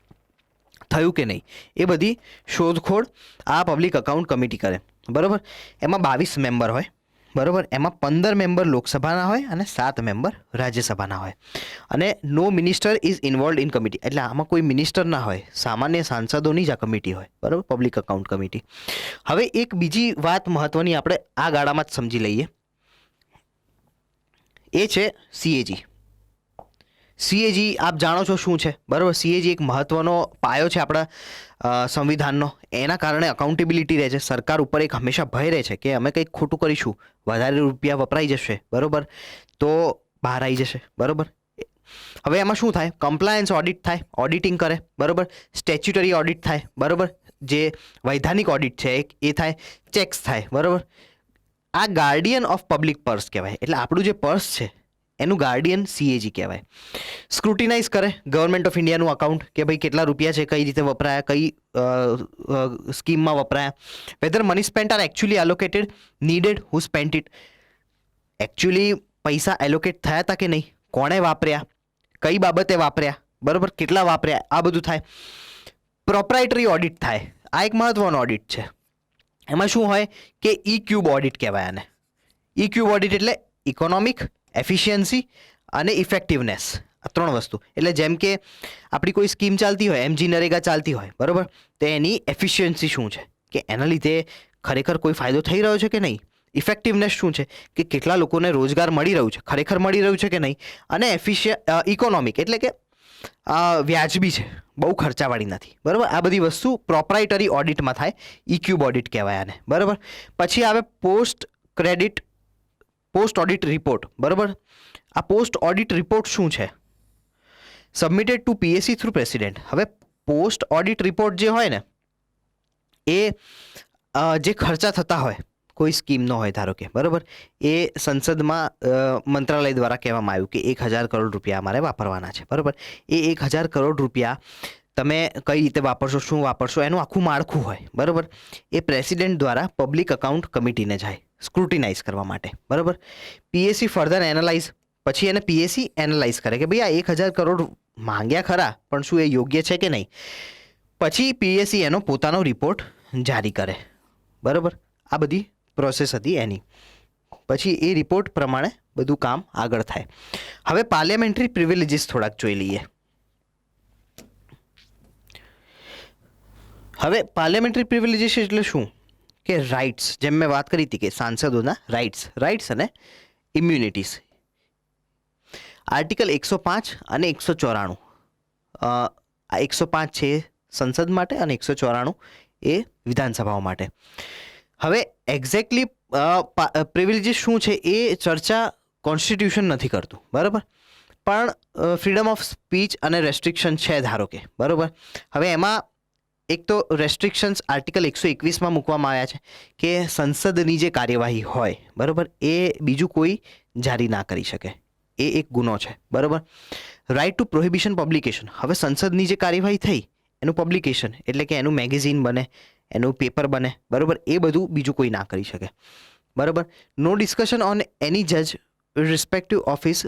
થયું કે નહીં, એ બધી શોધખોળ આ પબ્લિક અકાઉન્ટ કમિટી કરે, બરાબર. એમાં 22 મેમ્બર હોય, બરાબર. એમાં 15 મેમ્બર લોકસભાના હોય અને 7 મેમ્બર રાજ્યસભાના હોય. અને no minister is involve in committee, એટલે આમાં કોઈ મિનિસ્ટર ના હોય, સામાન્ય સાંસદોની જ આ કમિટી હોય, બરાબર, પબ્લિક અકાઉન્ટ કમિટી. હવે એક બીજી વાત મહત્વની આપણે આ ગાળામાં જ સમજી લઈએ, એ છે સીએજી. સીએજી આપ જાણો છો શું છે, બરાબર. સીએજી એક મહત્વનો પાયો છે આપણા સંવિધાનનો. એના કારણે અકાઉન્ટેબિલિટી રહે છે, સરકાર ઉપર એક હંમેશા ભય રહે છે કે અમે કંઈક ખોટું કરીશું, વધારે રૂપિયા વપરાઈ જશે, બરાબર, તો બહાર આવી જશે, બરાબર. હવે એમાં શું થાય? કમ્પ્લાયન્સ ઓડિટ થાય, ઓડિટિંગ કરે, બરાબર. સ્ટેચ્યુટરી ઓડિટ થાય, બરાબર, જે વૈધાનિક ઓડિટ છે એ થાય, ચેક્સ થાય, બરાબર. આ ગાર્ડિયન ઓફ પબ્લિક પર્સ કહેવાય, એટલે આપણું જે પર્સ છે એનું ગાર્ડિયન સીએજી કહેવાય. સ્ક્રુટિનાઇઝ કરે ગવર્મેન્ટ ઓફ ઇન્ડિયાનું અકાઉન્ટ કે ભાઈ કેટલા રૂપિયા છે, કઈ રીતે વપરાયા, કઈ સ્કીમમાં વપરાયા, whether money spent are actually allocated, needed, who spent it, actually પૈસા એલોકેટ થયા હતા કે નહીં, કોણે વાપર્યા, કઈ બાબતે વાપર્યા, બરાબર, કેટલા વાપર્યા, આ બધું થાય. પ્રોપ્રાઇટરી ઓડિટ થાય, આ એક મહત્વનો ઓડિટ છે. એમાં શું હોય કે ઈ ક્યુબ ઓડિટ કહેવાય આને. ઈ ક્યુબ ઓડિટ એટલે ઇકોનોમિક, એફિશિયન્સી અને ઇફેક્ટિવનેસ, આ 3 વસ્તુ. એટલે જેમ કે આપણી કોઈ સ્કીમ ચાલતી હોય, એમજી નરેગા ચાલતી હોય, બરાબર, તો એની એફિશિયન્સી શું છે કે એના લીધે ખરેખર કોઈ ફાયદો થઈ રહ્યો છે કે નહીં, ઇફેક્ટિવનેસ શું છે કે કેટલા લોકોને રોજગાર મળી રહ્યું છે, ખરેખર મળી રહ્યું છે કે નહીં, અને ઇકોનોમિક એટલે કે વ્યાજબી છે, બહુ ખર્ચાવાળી નથી, બરાબર. આ બધી વસ્તુ પ્રોપ્રાઇટરી ઓડિટમાં થાય, ઈ ક્યુબ ઓડિટ કહેવાય આને, બરાબર. પછી આવે પોસ્ટ ઓડિટ રિપોર્ટ, બરાબર. આ પોસ્ટ ઓડિટ રિપોર્ટ શું છે? Submitted to PSC through president. હવે પોસ્ટ ઓડિટ રિપોર્ટ જે હોય ને એ જે ખર્ચા થતા હોય કોઈ સ્કીમનો હોય ધારો કે, બરાબર, એ સંસદમાં મંત્રાલય દ્વારા કહેવામાં આવ્યું કે 1000 કરોડ રૂપિયા અમારે વાપરવાના છે, બરાબર. એ 1000 કરોડ રૂપિયા તમે કઈ રીતે વાપરશો, શું વાપરશો, એનું આખું માળખું હોય, બરાબર. એ પ્રેસિડેન્ટ દ્વારા પબ્લિક અકાઉન્ટ કમિટીને જાય સ્ક્રુટિનાઇઝ કરવા માટે, બરાબર. પીએસસી ફર્ધર એનાલાઇઝ, પછી એને પીએસસી એનાલાઇઝ કરે કે ભાઈ આ 1000 કરોડ માંગ્યા ખરા, પણ શું એ યોગ્ય છે કે નહીં. પછી પીએસસી એનો પોતાનો રિપોર્ટ જારી કરે, બરાબર. આ બધી પ્રોસેસ હતી એની. પછી એ રિપોર્ટ પ્રમાણે બધું કામ આગળ થાય. હવે પાર્લિયામેન્ટરી પ્રિવિલેજીસ થોડાક જોઈ લઈએ. હવે પાર્લિયામેન્ટરી પ્રિવિલેજીસ એટલે શું કે રાઇટ્સ, જેમ મેં વાત કરી હતી કે સાંસદોના રાઇટ્સ અને ઇમ્યુનિટીઝ. આર્ટિકલ 105 અને 194 આ 105 છે સંસદ માટે અને 194 એ વિધાનસભાઓ માટે. હવે એક્ઝેક્ટલી પ્રિવિલેજીસ શું છે એ ચર્ચા કોન્સ્ટિટ્યુશન નથી કરતું, બરાબર, પણ ફ્રીડમ ઓફ સ્પીચ અને રેસ્ટ્રિક્શન છે ધારો કે, બરાબર. હવે એમાં એક તો રેસ્ટ્રિક્શન્સ આર્ટિકલ 121માં મૂકવામાં આવ્યા છે કે સંસદની જે કાર્યવાહી હોય, બરાબર, એ બીજું કોઈ જારી ના કરી શકે, એ એક ગુનો છે, બરાબર. રાઇટ ટુ પ્રોહિબિશન પબ્લિકેશન, હવે સંસદની જે કાર્યવાહી થઈ એનું પબ્લિકેશન એટલે કે એનું મેગેઝિન બને, એનું પેપર બને, બરાબર, એ બધું બીજું કોઈ ના કરી શકે, બરાબર. નો ડિસ્કશન ઓન એની જજ રિસ્પેક્ટિવ ઓફિસ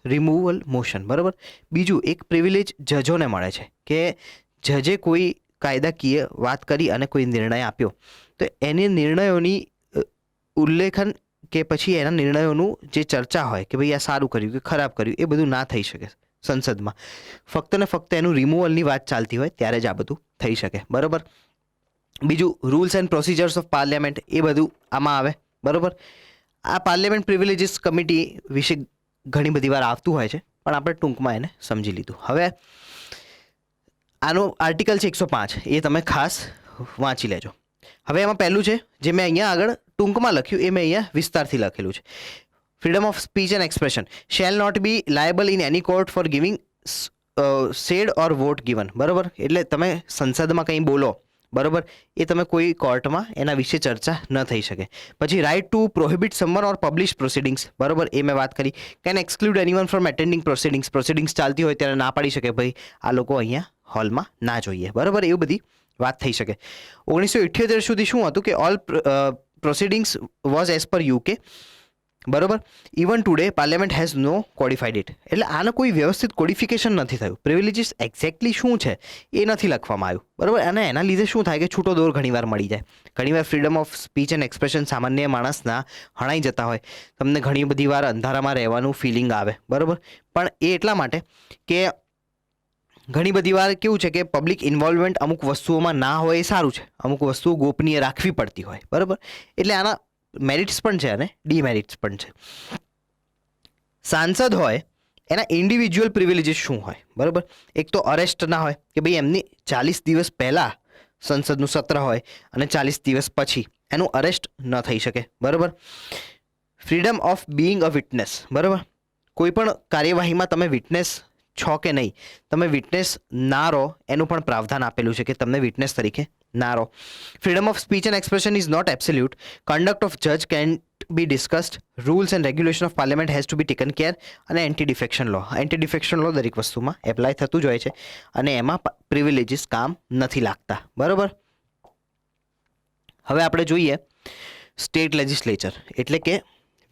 રિમૂવલ મોશન, બરાબર. બીજું એક પ્રિવિલેજ જજોને મળે છે કે જજે કોઈ કાયદાકીય વાત કરી અને કોઈ નિર્ણય આપ્યો તો એની નિર્ણયોની ઉલ્લેખન કે પછી એના નિર્ણયોનું જે ચર્ચા હોય કે ભાઈ આ સારું કર્યું કે ખરાબ કર્યું એ બધું ના થઈ શકે સંસદમાં. ફક્ત ને ફક્ત એનું રિમૂવલની વાત ચાલતી હોય ત્યારે જ આ બધું થઈ શકે, બરાબર. બીજું rules and procedures of parliament એ બધું આમાં આવે, બરાબર. આ પાર્લિયામેન્ટ પ્રિવિલેજીસ કમિટી વિશે ઘણી બધી વાર આવતું હોય છે પણ આપણે ટૂંકમાં એને સમજી લીધું. હવે આનો આર્ટિકલ છે 105, એ તમે ખાસ વાંચી લેજો. હવે એમાં પહેલું છે જે મેં અહીંયા આગળ ટૂંકમાં લખ્યું એ મેં અહીંયા વિસ્તારથી લખેલું છે. Freedom of speech and expression shall not be liable in any court for giving said or vote given, બરાબર. એટલે તમે સંસદમાં કંઈ બોલો, બરાબર, એ તમે કોઈ કોર્ટમાં એના વિશે ચર્ચા ન થઈ શકે. પછી right to prohibit someone or publish proceedings, બરાબર, એ મેં વાત કરી. Can exclude anyone from attending proceedings ચાલતી હોય ત્યારે ના પાડી શકે ભાઈ આ લોકો અહીંયા હોલમાં ના જોઈએ, બરાબર, એવું બધી વાત થઈ શકે. 1978 સુધી શું હતું કે all proceedings was as per UK, બરાબર. Even today parliament has no codified it, એટલે આને કોઈ વ્યવસ્થિત કોડિફિકેશન નથી થયું. પ્રિવિલેજીસ એક્ઝેક્ટલી શું છે એ નથી લખવામાં આવ્યું, બરાબર. અને એના લીધે શું થાય કે છૂટો દોર ઘણીવાર મળી જાય. ઘણીવાર freedom of speech and expression સામાન્ય માણસના હણાઈ જતા હોય, તમને ઘણી બધી વાર અંધારામાં રહેવાનું ફિલિંગ આવે, બરાબર. પણ એ એટલા માટે કે ઘણી બધી વાર કેવું છે કે પબ્લિક ઇન્વોલ્વમેન્ટ અમુક વસ્તુઓમાં ના હોય એ સારું છે, અમુક વસ્તુઓ ગોપનીય રાખવી પડતી હોય, બરાબર. એટલે આના મેરિટ્સ પણ છે અને ડીમેરિટ્સ પણ છે. સાંસદ હોય એના ઇન્ડિવિજ્યુઅલ પ્રિવિલેજીસ શું હોય, બરાબર. એક તો અરેસ્ટ ના હોય કે ભાઈ એમની 40 દિવસ પહેલાં સંસદનું સત્ર હોય અને 40 દિવસ પછી એનું અરેસ્ટ ન થઈ શકે, બરાબર. Freedom of being a witness, બરાબર. કોઈ પણ કાર્યવાહીમાં તમે વિટનેસ છો કે નહીં, તમે વિટનેસ ના રહો એનું પણ પ્રાવધાન આપેલું છે કે તમને વિટનેસ તરીકે ના રહો. Freedom of speech and expression is not absolute. Conduct of જજ can be discussed. Rules and regulation of parliament has to be taken care. અને anti defection law, anti defection law દરેક વસ્તુમાં એપ્લાય થતું જ હોય છે અને એમાં પ્રિવિલેજીસ કામ નથી લાગતા, બરાબર. હવે આપણે જોઈએ સ્ટેટ લેજિસ્લેચર એટલે કે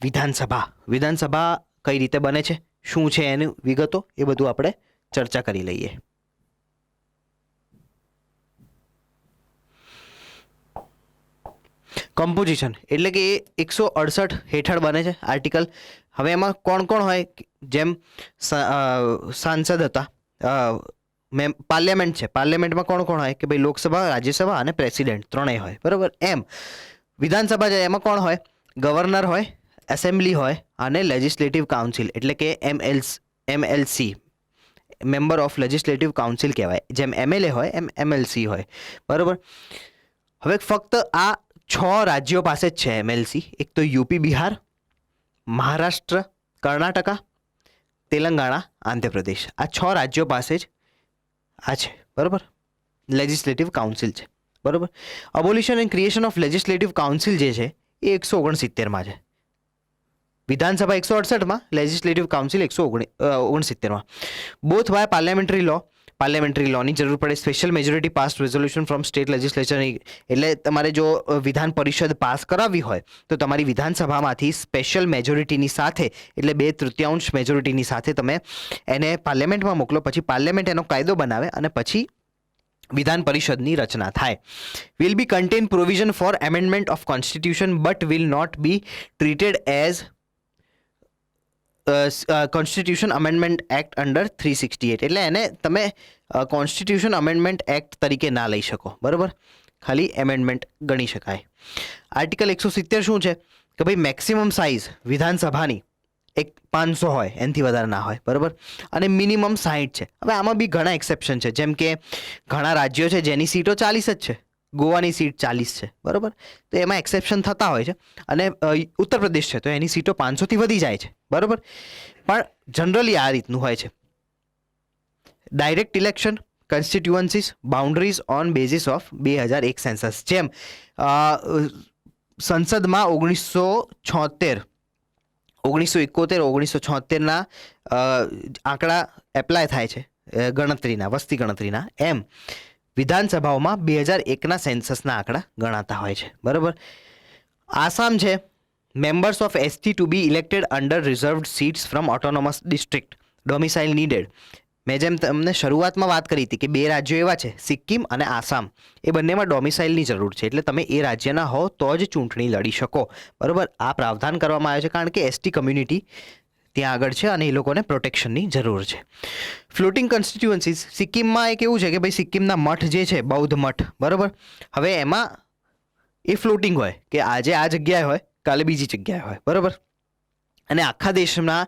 વિધાનસભા. વિધાનસભા કઈ રીતે બને છે, શું છે એની વિગતો, એ બધું આપણે ચર્ચા કરી લઈએ. કમ્પોઝિશન એટલે કે એ 168 હેઠળ બને છે આર્ટિકલ. હવે એમાં કોણ કોણ હોય, જેમ સાંસદ હતા, પાર્લિયામેન્ટ છે, પાર્લિયામેન્ટમાં કોણ કોણ હોય કે ભાઈ લોકસભા, રાજ્યસભા અને પ્રેસિડેન્ટ ત્રણેય હોય, બરાબર. એમ વિધાનસભા છે એમાં કોણ હોય, ગવર્નર હોય, એસેમ્બલી હોય અને લેજિસ્લેટિવ કાઉન્સિલ એટલે કે MLC, member of legislative council કહેવાય. જેમ એમએલએ હોય એમ એમએલસી હોય, બરાબર. હવે ફક્ત આ 6 રાજ્યો પાસે જ છે એમએલસી. એક તો યુપી, બિહાર, મહારાષ્ટ્ર, કર્ણાટકા, તેલંગાણા, આંધ્રપ્રદેશ. આ 6 રાજ્યો પાસે જ આ છે, બરાબર, લેજિસ્લેટિવ કાઉન્સિલ છે, બરાબર. Abolition and creation of legislative council જે છે એ 169માં છે. વિધાનસભા 168માં, લેજિસ્લેટિવ કાઉન્સિલ 169માં. Both by parliamentary law. Parliamentary લોની જરૂર પડે. Special majority pass resolution from state legislature, એટલે તમારે જો વિધાન પરિષદ પાસ કરાવવી હોય તો તમારી વિધાનસભામાંથી સ્પેશિયલ મેજોરિટીની સાથે એટલે 2/3 મેજોરિટીની સાથે તમે એને પાર્લામેન્ટમાં મોકલો. પછી પાર્લામેન્ટ એનો કાયદો બનાવે અને પછી વિધાન પરિષદની રચના થાય. Will be contain provision for amendment of constitution but will not be treated as constitution amendment act under 368. એટલે એને તમે કોન્સ્ટિટ્યુશન અમેન્ડમેન્ટ એક્ટ તરીકે ના લઈ શકો, બરાબર, ખાલી એમેન્ડમેન્ટ ગણી શકાય. આર્ટિકલ 170 શું છે કે ભાઈ મેક્સિમમ સાઇઝ વિધાનસભાની એક 500 હોય, એનાથી વધારે ના હોય, બરાબર. અને મિનિમમ 60 છે. હવે આમાં બી ઘણા એક્સેપ્શન છે, જેમ કે ઘણા રાજ્યો છે જેની સીટો 40 જ છે. ગોવાની સીટ 40 છે, બરાબર. તો એમાં એક્સેપ્શન થતા હોય છે. અને ઉત્તર પ્રદેશ છે તો એની સીટો 500થી વધી જાય છે, બરાબર. પણ જનરલી આ રીતનું હોય છે. Direct election, constituencies, boundaries on basis of 2001 census. જેમ સંસદમાં 1976, 1971, 1976ના આંકડા એપ્લાય થાય છે ગણતરીના, વસ્તી ગણતરીના. એમ વિધાનસભાઓમાં 2001ના સેન્સસના આંકડા ગણાતા હોય છે, બરાબર. આસામ છે, members of ST to be elected under reserved seats from autonomous district, domicile needed. મેં જેમ તમને શરૂઆતમાં વાત કરી હતી કે 2 રાજ્યો એવા છે, સિક્કિમ અને આસામ, એ બંનેમાં ડોમિસાઇલની જરૂર છે. એટલે તમે એ રાજ્યના હો તો જ ચૂંટણી લડી શકો, બરાબર. આ પ્રાવધાન કરવામાં આવે છે કારણ કે એસટી કમ્યુનિટી ત્યાં આગળ છે અને એ લોકોને પ્રોટેક્શનની જરૂર છે. ફ્લોટિંગ કોન્સ્ટિટ્યુઅન્સીસ, સિક્કિમમાં એક એવું છે કે ભાઈ સિક્કિમના મઠ જે છે, બૌદ્ધ મઠ, બરાબર. હવે એમાં એ ફ્લોટિંગ હોય કે આજે આ જગ્યાએ હોય, કાલે બીજી જગ્યાએ હોય, બરાબર. અને આખા દેશના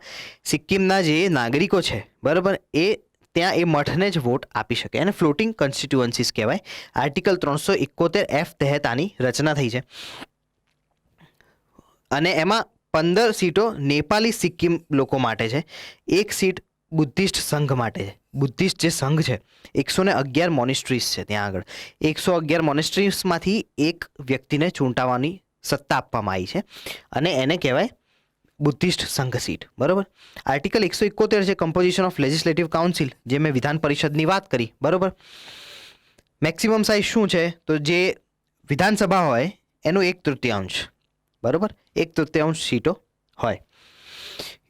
સિક્કિમના જે નાગરિકો છે, બરાબર, એ ત્યાં એ મઠને જ વોટ આપી શકે. અને ફ્લોટિંગ કોન્સ્ટિટ્યુઅન્સીસ કહેવાય. આર્ટિકલ 371F તહેત આની રચના થઈ છે. અને એમાં 15 સીટો નેપાળી સિક્કિમ લોકો માટે છે, 1 સીટ બુદ્ધિસ્ટ સંઘ માટે છે. બુદ્ધિસ્ટ જે સંઘ છે, 111 મોનેસ્ટ્રીઝ છે ત્યાં આગળ. 111 મોનેસ્ટ્રીઝમાંથી એક વ્યક્તિને ચૂંટાવાની સત્તા આપવામાં આવી છે અને એને કહેવાય બુદ્ધિસ્ટ સંઘ સીટ, બરાબર. આર્ટિકલ 171 છે કમ્પોઝિશન ઓફ લેજિસ્લેટિવ કાઉન્સિલ, જે મેં વિધાન પરિષદની વાત કરી, બરાબર. મેક્સિમમ સાઇઝ શું છે તો જે વિધાનસભા હોય એનું 1/3, બરાબર, 1/3 સીટો હોય.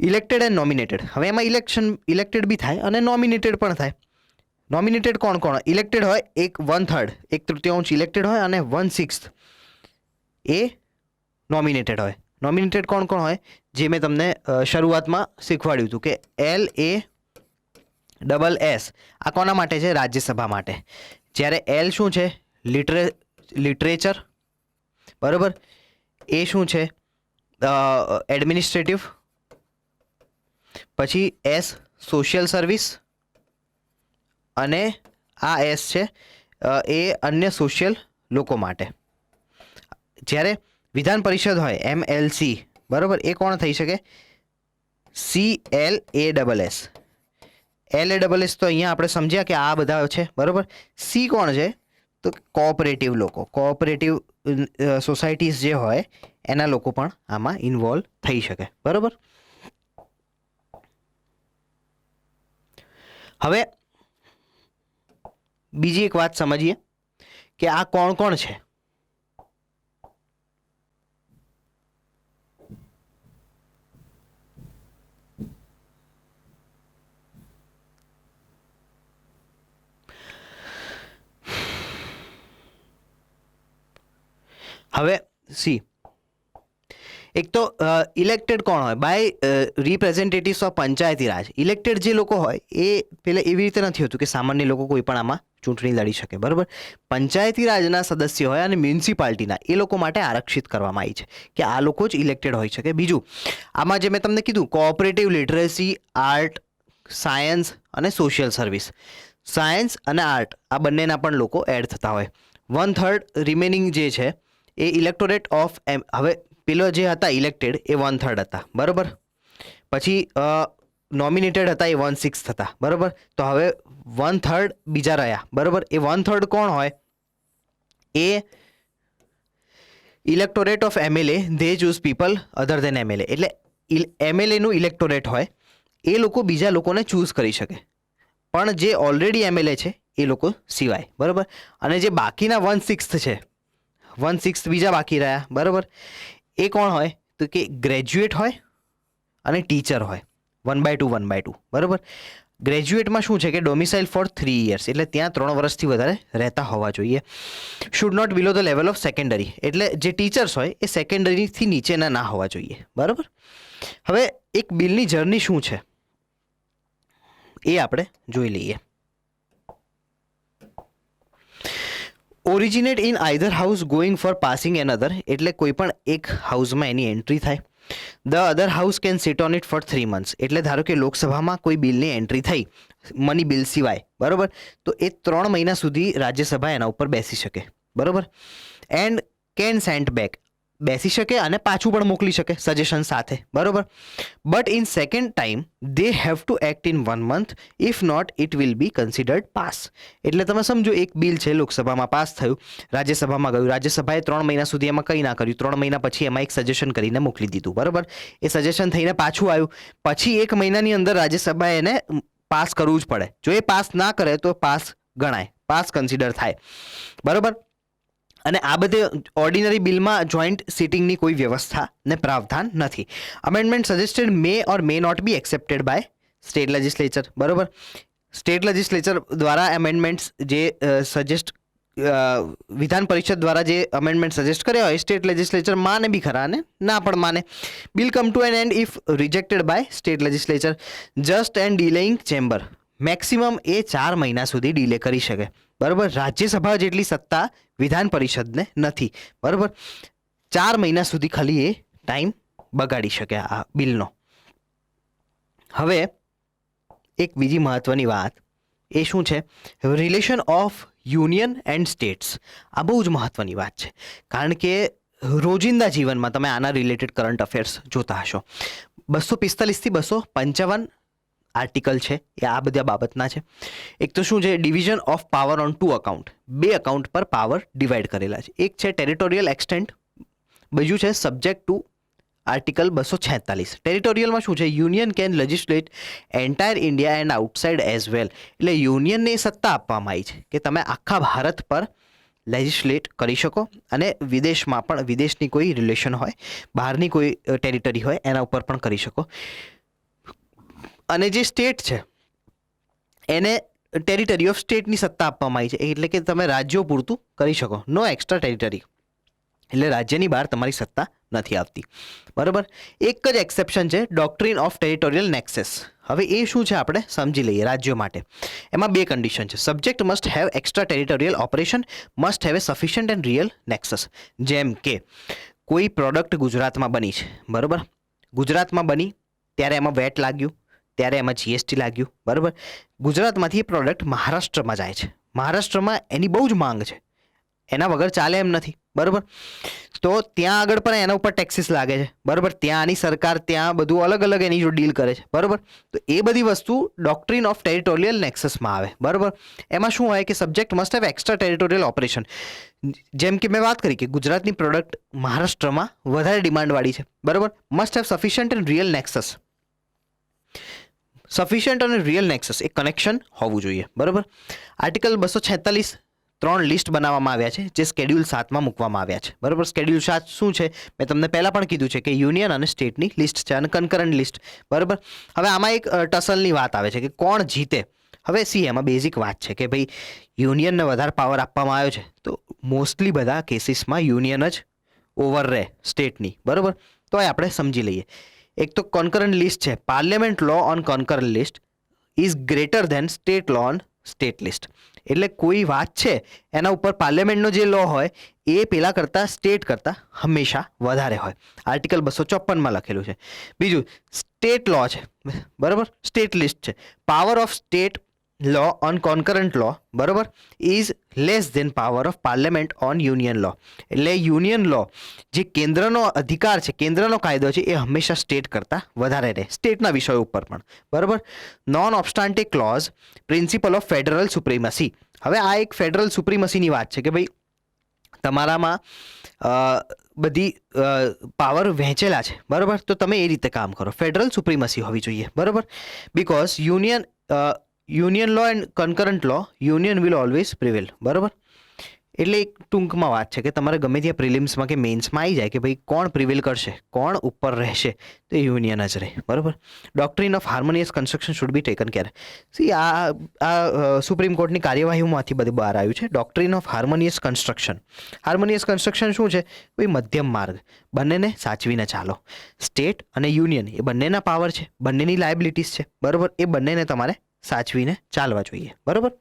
Elected and nominated. હવે એમાં ઇલેક્ટેડ બી થાય અને નોમિનેટેડ પણ થાય. નોમિનેટેડ કોણ કોણ? ઇલેક્ટેડ હોય 1/3, 1/3 ઇલેક્ટેડ હોય અને 1/6 એ નોમિનેટેડ હોય. નોમિનેટેડ કોણ કોણ હોય? જે મેં તમને શરૂઆતમાં શીખવાડ્યું હતું કે LASS આ કોના માટે છે? રાજ્યસભા માટે. જ્યારે L શું છે? લિટરેચર, બરાબર. એ શું છે? એડમિનિસ્ટ્રેટિવ. પછી S સોશિયલ સર્વિસ, અને આ S છે એ અન્ય સોશિયલ લોકો માટે. જ્યારે વિધાન પરિષદ હોય MLC, બરાબર, એ કોણ થઈ શકે? CLASS. LASS તો અહીંયા આપણે સમજ્યા કે આ બધા છે, બરાબર. C કોણ છે? તો કોઓપરેટિવ લોકો, કોઓપરેટિવ સોસાયટીઝ જે હોય એના લોકો પણ આમાં ઇન્વોલ્વ થઈ શકે, બરાબર. હવે બીજી એક વાત સમજીએ કે આ કોણ કોણ છે. હવે સી, એક તો ઇલેક્ટેડ કોણ હોય? By representatives of panchayati raj. Elected જે લોકો હોય એ પેલા એવી રીતે નથી હોતું કે સામાન્ય લોકો કોઈ પણ આમાં ચૂંટણી લડી શકે, બરાબર. પંચાયતી રાજના સદસ્ય હોય અને મ્યુનિસિપાલિટીના, એ લોકો માટે આરક્ષિત કરવામાં આવી છે કે આ લોકો જ ઇલેક્ટેડ હોઈ શકે. બીજું, આમાં જે મેં તમને કીધું કોઓપરેટિવ, લિટરસી, આર્ટ, સાયન્સ અને સોશિયલ સર્વિસ. સાયન્સ અને આર્ટ આ બંનેના પણ લોકો એડ થતા હોય. 1/3 રિમેનિંગ જે છે એ ઇલેક્ટોરેટ ઓફ હવે પેલો જે હતા ઇલેક્ટેડ એ 1/3 હતા, બરાબર. પછી નોમિનેટેડ હતા એ 1/6 હતા, બરાબર. તો હવે 1/3 બીજા રહ્યા, બરાબર. એ 1/3 કોણ હોય? એ electorate of MLA, they choose people other than MLA. એટલે MLAનું ઇલેક્ટોરેટ હોય, એ લોકો બીજા લોકોને ચૂઝ કરી શકે, પણ જે ઓલરેડી MLA છે એ લોકો સિવાય, બરાબર. અને જે બાકીના 1/6 છે, 1/6 બીજા બાકી રહ્યા, બરાબર. એ કોણ હોય? તો કે ગ્રેજ્યુએટ હોય અને ટીચર હોય. 1/2, 1/2, બરાબર. ગ્રેજ્યુએટમાં શું છે કે ડોમિસાઇલ ફોર 3 years, એટલે ત્યાં 3 વર્ષથી વધારે રહેતા હોવા જોઈએ. Should not below the level of secondary, એટલે જે ટીચર્સ હોય એ સેકન્ડરીથી નીચેના ના હોવા જોઈએ, બરાબર. હવે એક બિલની જર્ની શું છે એ આપણે જોઈ લઈએ. Originate in either house going for passing another, એટલે કોઈ પણ એક હાઉસમાં એની એન્ટ્રી થાય. The other house can sit on it for 3 months. એટલે ધારો કે લોકસભામાં કોઈ બિલની એન્ટ્રી થઈ મની બિલ સિવાય, બરોબર, તો એ 3 મહિના સુધી રાજ્યસભા એના ઉપર બેસી શકે, બરોબર. એન્ડ કેન સેન્ટ બેક, બેસી શકે અને પાછું પણ મોકલી શકે સજેશન સાથે, બરોબર. But in second time they have to act in 1 month. If not it will be considered pass. એટલે તમે સમજો એક બિલ છે, લોકસભામાં પાસ થયું, રાજ્યસભામાં ગયું, રાજ્યસભાએ 3 મહિના સુધી એમાં કંઈ ના કર્યું, 3 મહિના પછી એમાં એક સજેશન કરીને મોકલી દીધું, બરોબર. એ સજેશન થઈને પાછું આવ્યું, પછી 1 મહિનાની અંદર રાજ્યસભાએ એને પાસ કરવું જ પડે. જો એ પાસ ના કરે તો પાસ ગણાય, પાસ કન્સિડર થાય, બરોબર. અને આ બધે ઓર્ડિનરી બિલમાં જોઈન્ટ સિટિંગની કોઈ વ્યવસ્થા ને પ્રાવધાન નથી. Amendment suggested may or may not be accepted by state legislature, બરોબર. સ્ટેટ લેજિસ્લેચર દ્વારા એમેન્ડમેન્ટ્સ જે સજેસ્ટ વિધાન પરિષદ દ્વારા જે અમેન્ડમેન્ટ સજેસ્ટ કર્યા હોય સ્ટેટ લેજિસ્લેચર માને બી ખરા અને ના પણ માને. Bill come to an end if rejected by state legislature just and delaying chamber. Maximum એ 4 મહિના સુધી ડિલે કરી શકે, બરાબર. રાજ્યસભા જેટલી સત્તા વિધાન પરિષદને નથી, બરાબર. 4 મહિના સુધી ખાલી એ ટાઈમ બગાડી શકે આ બિલનો. હવે એક બીજી મહત્વની વાત એ શું છે, relation of union and states. આ બહુ જ મહત્વની વાત છે, કારણ કે રોજિંદા જીવનમાં તમે આના રિલેટેડ કરંટ અફેર્સ જોતા હશો. 245 થી 255 આર્ટિકલ છે એ આ બધા બાબતના છે. એક તો શું છે, division of power on 2 account. 2 account પર પાવર ડિવાઈડ કરેલા છે. એક છે ટેરિટોરિયલ એક્સટેન્ટ, બીજું છે સબ્જેક્ટ ટુ આર્ટિકલ 246. ટેરિટોરિયલમાં શું છે, union can legislate entire India and outside as well. એટલે યુનિયનને સત્તા આપવામાં આવી છે કે તમે આખા ભારત પર લેજિસ્લેટ કરી શકો અને વિદેશમાં પણ, વિદેશની કોઈ રિલેશન હોય, બહારની કોઈ ટેરિટરી હોય એના ઉપર પણ કરી શકો. અને જે સ્ટેટ છે એને ટેરિટરી ઓફ સ્ટેટની સત્તા આપવામાં આવી છે, એટલે કે તમે રાજ્યો પૂરતું કરી શકો, નો એક્સ્ટ્રા ટેરિટરી. એટલે રાજ્યની બહાર તમારી સત્તા નથી આવતી, બરાબર. એક જ એક્સેપ્શન છે, ડોક્ટ્રીન ઓફ ટેરિટોરિયલ નેક્સેસ. હવે એ શું છે આપણે સમજી લઈએ. રાજ્યો માટે એમાં 2 કન્ડિશન છે. Subject must have extra territorial operation, must have a sufficient and real Nexus. જેમ કે કોઈ પ્રોડક્ટ ગુજરાતમાં બની છે, બરાબર. ગુજરાતમાં બની ત્યારે એમાં વેટ લાગ્યું, ત્યારે એમાં જીએસટી લાગ્યું, બરાબર. ગુજરાતમાંથી એ પ્રોડક્ટ મહારાષ્ટ્રમાં જાય છે, મહારાષ્ટ્રમાં એની બહુ જ માંગ છે, એના વગર ચાલે એમ નથી, બરાબર. તો ત્યાં આગળ પણ એના ઉપર ટેક્સીસ લાગે છે, બરાબર. ત્યાંની સરકાર ત્યાં બધું અલગ અલગ એની જો ડીલ કરે છે, બરાબર. તો એ બધી વસ્તુ ડોક્ટ્રીન ઓફ ટેરિટોરિયલ નેક્સસમાં આવે, બરાબર. એમાં શું હોય કે subject must have extra territorial operation. જેમ કે મેં વાત કરી કે ગુજરાતની પ્રોડક્ટ મહારાષ્ટ્રમાં વધારે ડિમાન્ડવાળી છે, બરાબર. Must have sufficient and real Nexus. Sufficient અને રિયલ નેક્સસ એક કનેક્શન હોવું જોઈએ, બરાબર. આર્ટિકલ 246 3 લિસ્ટ બનાવવામાં આવ્યા છે, જે સ્કેડ્યુલ 7માં મૂકવામાં આવ્યા છે, બરાબર. સ્કેડ્યુલ 7 શું છે, મેં તમને પહેલાં પણ કીધું છે કે યુનિયન અને સ્ટેટની લિસ્ટ છે અને કન્કરન્ટ લિસ્ટ, બરાબર. હવે આમાં એક ટસલની વાત આવે છે કે કોણ જીતે. હવે એમાં બેઝિક વાત છે કે ભાઈ યુનિયનને વધારે પાવર આપવામાં આવ્યો છે, તો મોસ્ટલી બધા કેસીસમાં યુનિયન જ ઓવર રહે સ્ટેટની, બરાબર. તો એ આપણે સમજી લઈએ. એક તો કોન્કરન્ટ લિસ્ટ છે, parliament law on concurrent list is greater than state law on state list. એટલે કોઈ વાત છે એના ઉપર પાર્લિયામેન્ટનો જે લો હોય એ પેલા કરતાં સ્ટેટ કરતાં હંમેશા વધારે હોય. આર્ટિકલ 254માં લખેલું છે. બીજું સ્ટેટ લો છે, બરાબર. સ્ટેટ લિસ્ટ છે, power of state law on concurrent law, બરાબર, is less than power of parliament on union law. એટલે યુનિયન લો જે કેન્દ્રનો અધિકાર છે, કેન્દ્રનો કાયદો છે, એ હંમેશા સ્ટેટ કરતાં વધારે રહે, સ્ટેટના વિષયો ઉપર પણ, બરાબર. Non obstante clause principle of federal supremacy. હવે આ એક ફેડરલ સુપ્રીમસીની વાત છે કે ભાઈ તમારામાં બધી પાવર વહેંચેલા છે, બરાબર. તો તમે એ રીતે કામ કરો, ફેડરલ સુપ્રીમસી હોવી જોઈએ, બરાબર. Because union law and concurrent law, union will always prevail, બરાબર. એટલે એક ટૂંકમાં વાત છે કે તમારે ગમે ત્યાં પ્રિલિમ્સમાં કે મેન્સમાં આવી જાય કે ભાઈ કોણ પ્રિવેલ કરશે, કોણ ઉપર રહેશે, તો યુનિયન જ રહે, બરાબર. ડોક્ટ્રીન of harmonious construction should be taken care. આ સુપ્રીમ કોર્ટની કાર્યવાહીઓમાંથી બધું બહાર આવ્યું છે. ડોક્ટ્રીન of harmonious construction. Harmonious construction શું છે, ભાઈ મધ્યમ માર્ગ, બંનેને સાચવીને ચાલો. સ્ટેટ અને યુનિયન એ બંનેના પાવર છે, બંનેની લાયબિલિટીઝ છે, બરાબર. એ બંનેને તમારે સાચવીને ચાલવા જોઈએ, બરાબર.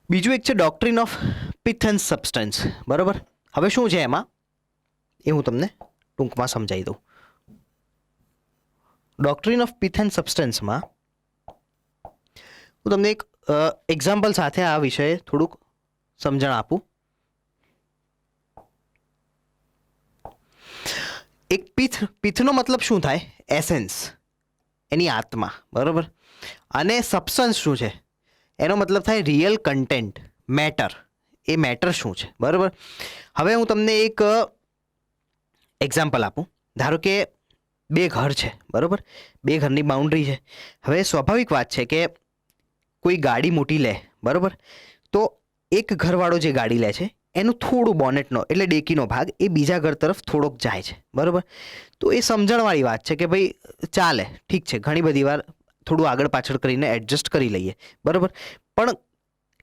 બીજું એક છે ડોક્ટ્રીન ઓફ પિથ એન્ડ સબસ્ટન્સ, બરાબર. હવે શું છે એમાં એ હું તમને ટૂંકમાં સમજાવી દઉં. ડોક્ટ્રિન ઓફ પિથ એન્ડ સબસ્ટન્સમાં હું તમને એક એક્ઝામ્પલ સાથે આ વિષયે થોડુંક સમજણ આપું. એક પિથનો મતલબ શું થાય? એસેન્સ, એની આત્મા, બરાબર. અને સબસ્ટન્સ શું છે? એનો મતલબ થાય રિયલ કન્ટેન્ટ, મેટર. એ મેટર શું છે, બરાબર. હવે હું તમને એક એક્ઝામ્પલ આપું. ધારો કે બે ઘર છે, બરાબર. બે ઘરની બાઉન્ડ્રી છે. હવે સ્વાભાવિક વાત છે કે કોઈ ગાડી મોટી લે, બરાબર, તો એક ઘરવાળો જે ગાડી લે છે એનું થોડું બોનેટનો એટલે ડેકીનો ભાગ એ બીજા ઘર તરફ થોડોક જાય છે, બરાબર. તો એ સમજણવાળી વાત છે કે ભાઈ ચાલે, ઠીક છે, ઘણી બધી વાર થોડું આગળ પાછળ કરીને એડજસ્ટ કરી લઈએ, બરાબર. પણ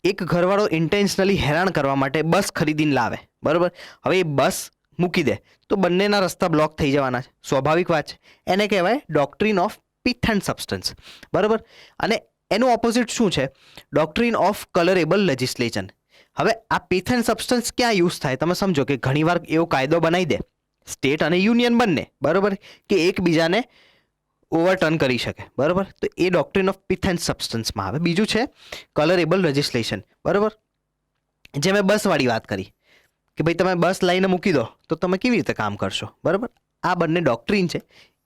એક ઘરવાળો ઇન્ટેન્શનલી હેરાન કરવા માટે બસ ખરીદીને લાવે, બરાબર. હવે એ બસ મૂકી દે તો બંનેના રસ્તા બ્લોક થઈ જવાના છે, સ્વાભાવિક વાત છે. એને કહેવાય ડોક્ટ્રિન ઓફ પિથ એન્ડ સબસ્ટન્સ, બરાબર. અને એનું ઓપોઝિટ શું છે? ડોક્ટ્રિન ઓફ કલરેબલ લેજિસ્લેશન. હવે આ પિથ એન્ડ સબસ્ટન્સ ક્યાં યુઝ થાય? તમે સમજો કે ઘણીવાર એવો કાયદો બનાવી દે સ્ટેટ અને યુનિયન બંને, બરાબર, કે એકબીજાને ઓવરટર્ન કરી શકે, બરાબર. તો એ ડોક્ટ્રિન ઓફ પિથ એન્ડ સબસ્ટન્સમાં આવે. બીજું છે કલરેબલ લેજિસ્લેશન, બરાબર. જે મેં બસવાળી વાત કરી કે ભાઈ તમે બસ લઈને મૂકી દો તો તમે કેવી રીતે કામ કરશો, બરાબર. આ બંને ડોક્ટ્રિન છે,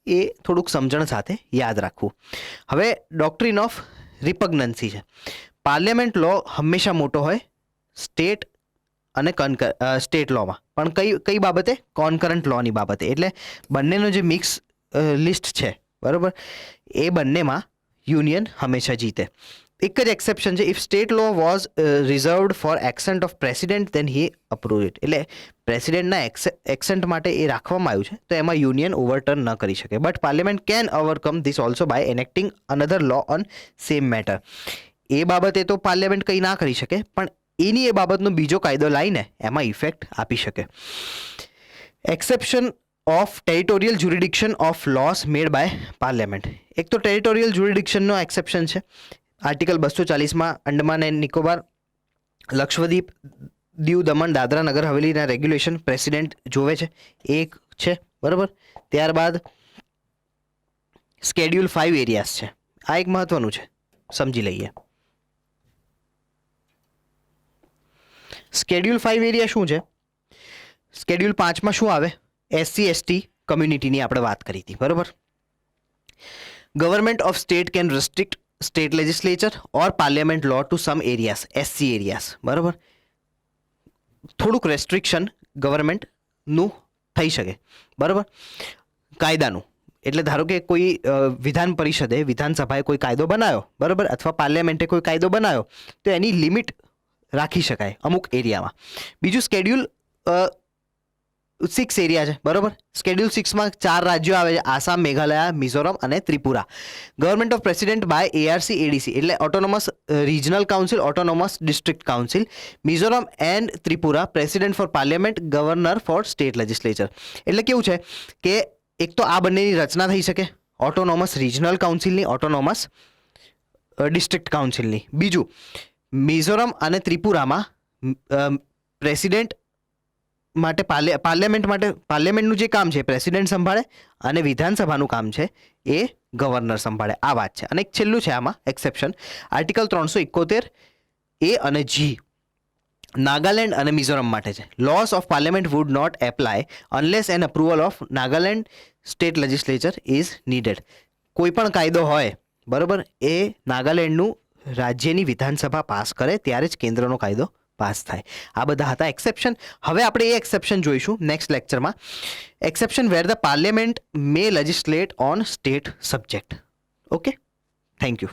એ થોડુંક સમજણ સાથે યાદ રાખવું. હવે ડોક્ટ્રિન ઓફ રિપગ્નન્સી છે. પાર્લિયામેન્ટ લો હંમેશા મોટો હોય સ્ટેટ અને સ્ટેટ લોમાં, પણ કઈ બાબતે? કોન્કરન્ટ લોની બાબતે. એટલે બંનેનો જે મિક્સ લિસ્ટ છે, બરાબર, એ બંનેમાં યુનિયન હંમેશા જીતે. એક જ એક્સેપ્શન છે. If state law was reserved for assent of president then he approve it. એટલે પ્રેસિડેન્ટના એક્સન્ટ માટે એ રાખવામાં આવ્યું છે તો એમાં યુનિયન ઓવરટર્ન ન કરી શકે. But parliament can overcome this also by enacting another law on same matter. એ બાબતે તો પાર્લિયામેન્ટ કંઈ ના કરી શકે, પણ એની એ બાબતનો બીજો કાયદો લાવીને એમાં ઇફેક્ટ આપી શકે. Exception of territorial jurisdiction of laws made by parliament. એક તો ટેરિટોરિયલ જ્યુરિડિક્શનનો એક્સેપ્શન છે આર્ટિકલ 240માં. અંડમાન એન્ડ નિકોબાર, લક્ષદ્વીપ, દીવ દમણ, દાદરા નગર હવેલીના રેગ્યુલેશન પ્રેસિડેન્ટ જોવે છે, એક છે, બરાબર. ત્યારબાદ સ્કેડ્યુલ 5 એરિયાસ છે. આ એક મહત્વનું છે, સમજી લઈએ. સ્કેડ્યુલ 5 એરિયા શું છે? સ્કેડ્યુલ 5માં શું આવે? SC ST કમ્યુનિટીની આપણે વાત કરી હતી, બરાબર. Government of state can restrict state legislature or parliament law to some areas, SC areas, બરાબર. થોડુંક રેસ્ટ્રિક્શન ગવર્મેન્ટનું થઈ શકે, બરાબર, કાયદાનું. એટલે ધારો કે કોઈ વિધાન પરિષદે, વિધાનસભાએ કોઈ કાયદો બનાવ્યો, બરાબર, અથવા પાર્લિયામેન્ટે કોઈ કાયદો બનાવ્યો તો એની લિમિટ રાખી શકાય અમુક એરિયામાં. બીજું સ્કેડ્યુલ 6 એરિયા છે, બરાબર. સ્કેડ્યુલ 6માં 4 રાજ્યો આવે છે: આસામ, મેઘાલય, મિઝોરમ અને Tripura. Government of president by ARC ADC એટલે autonomous regional council, autonomous district council. Mizoram and Tripura president for parliament, governor for state legislature. એટલે કેવું છે કે એક તો આ બંનેની રચના થઈ શકે, ઓટોનોમસ રિજનલ કાઉન્સિલની, ઓટોનોમસ ડિસ્ટ્રિક્ટ કાઉન્સિલની. બીજું, મિઝોરમ અને ત્રિપુરામાં પ્રેસિડેન્ટ માટે પાર્લિયામેન્ટનું જે કામ છે પ્રેસિડેન્ટ સંભાળે અને વિધાનસભાનું કામ છે એ ગવર્નર સંભાળે. આ વાત છે. અને એક છેલ્લું છે આમાં એક્સેપ્શન, આર્ટિકલ 371 A અને G નાગાલેન્ડ અને મિઝોરમ માટે છે. Laws of parliament would not apply unless an approval of Nagaland state legislature is needed. કોઈ પણ કાયદો હોય, બરાબર, એ નાગાલેન્ડનું રાજ્યની વિધાનસભા પાસ કરે ત્યારે જ કેન્દ્રનો કાયદો પાસ થાય. આ બધા હતા એક્સેપ્શન. હવે આપણે એ એક્સેપ્શન જોઈશું નેક્સ્ટ લેક્ચરમાં. Exception where the parliament may legislate on state subject. Okay, thank you.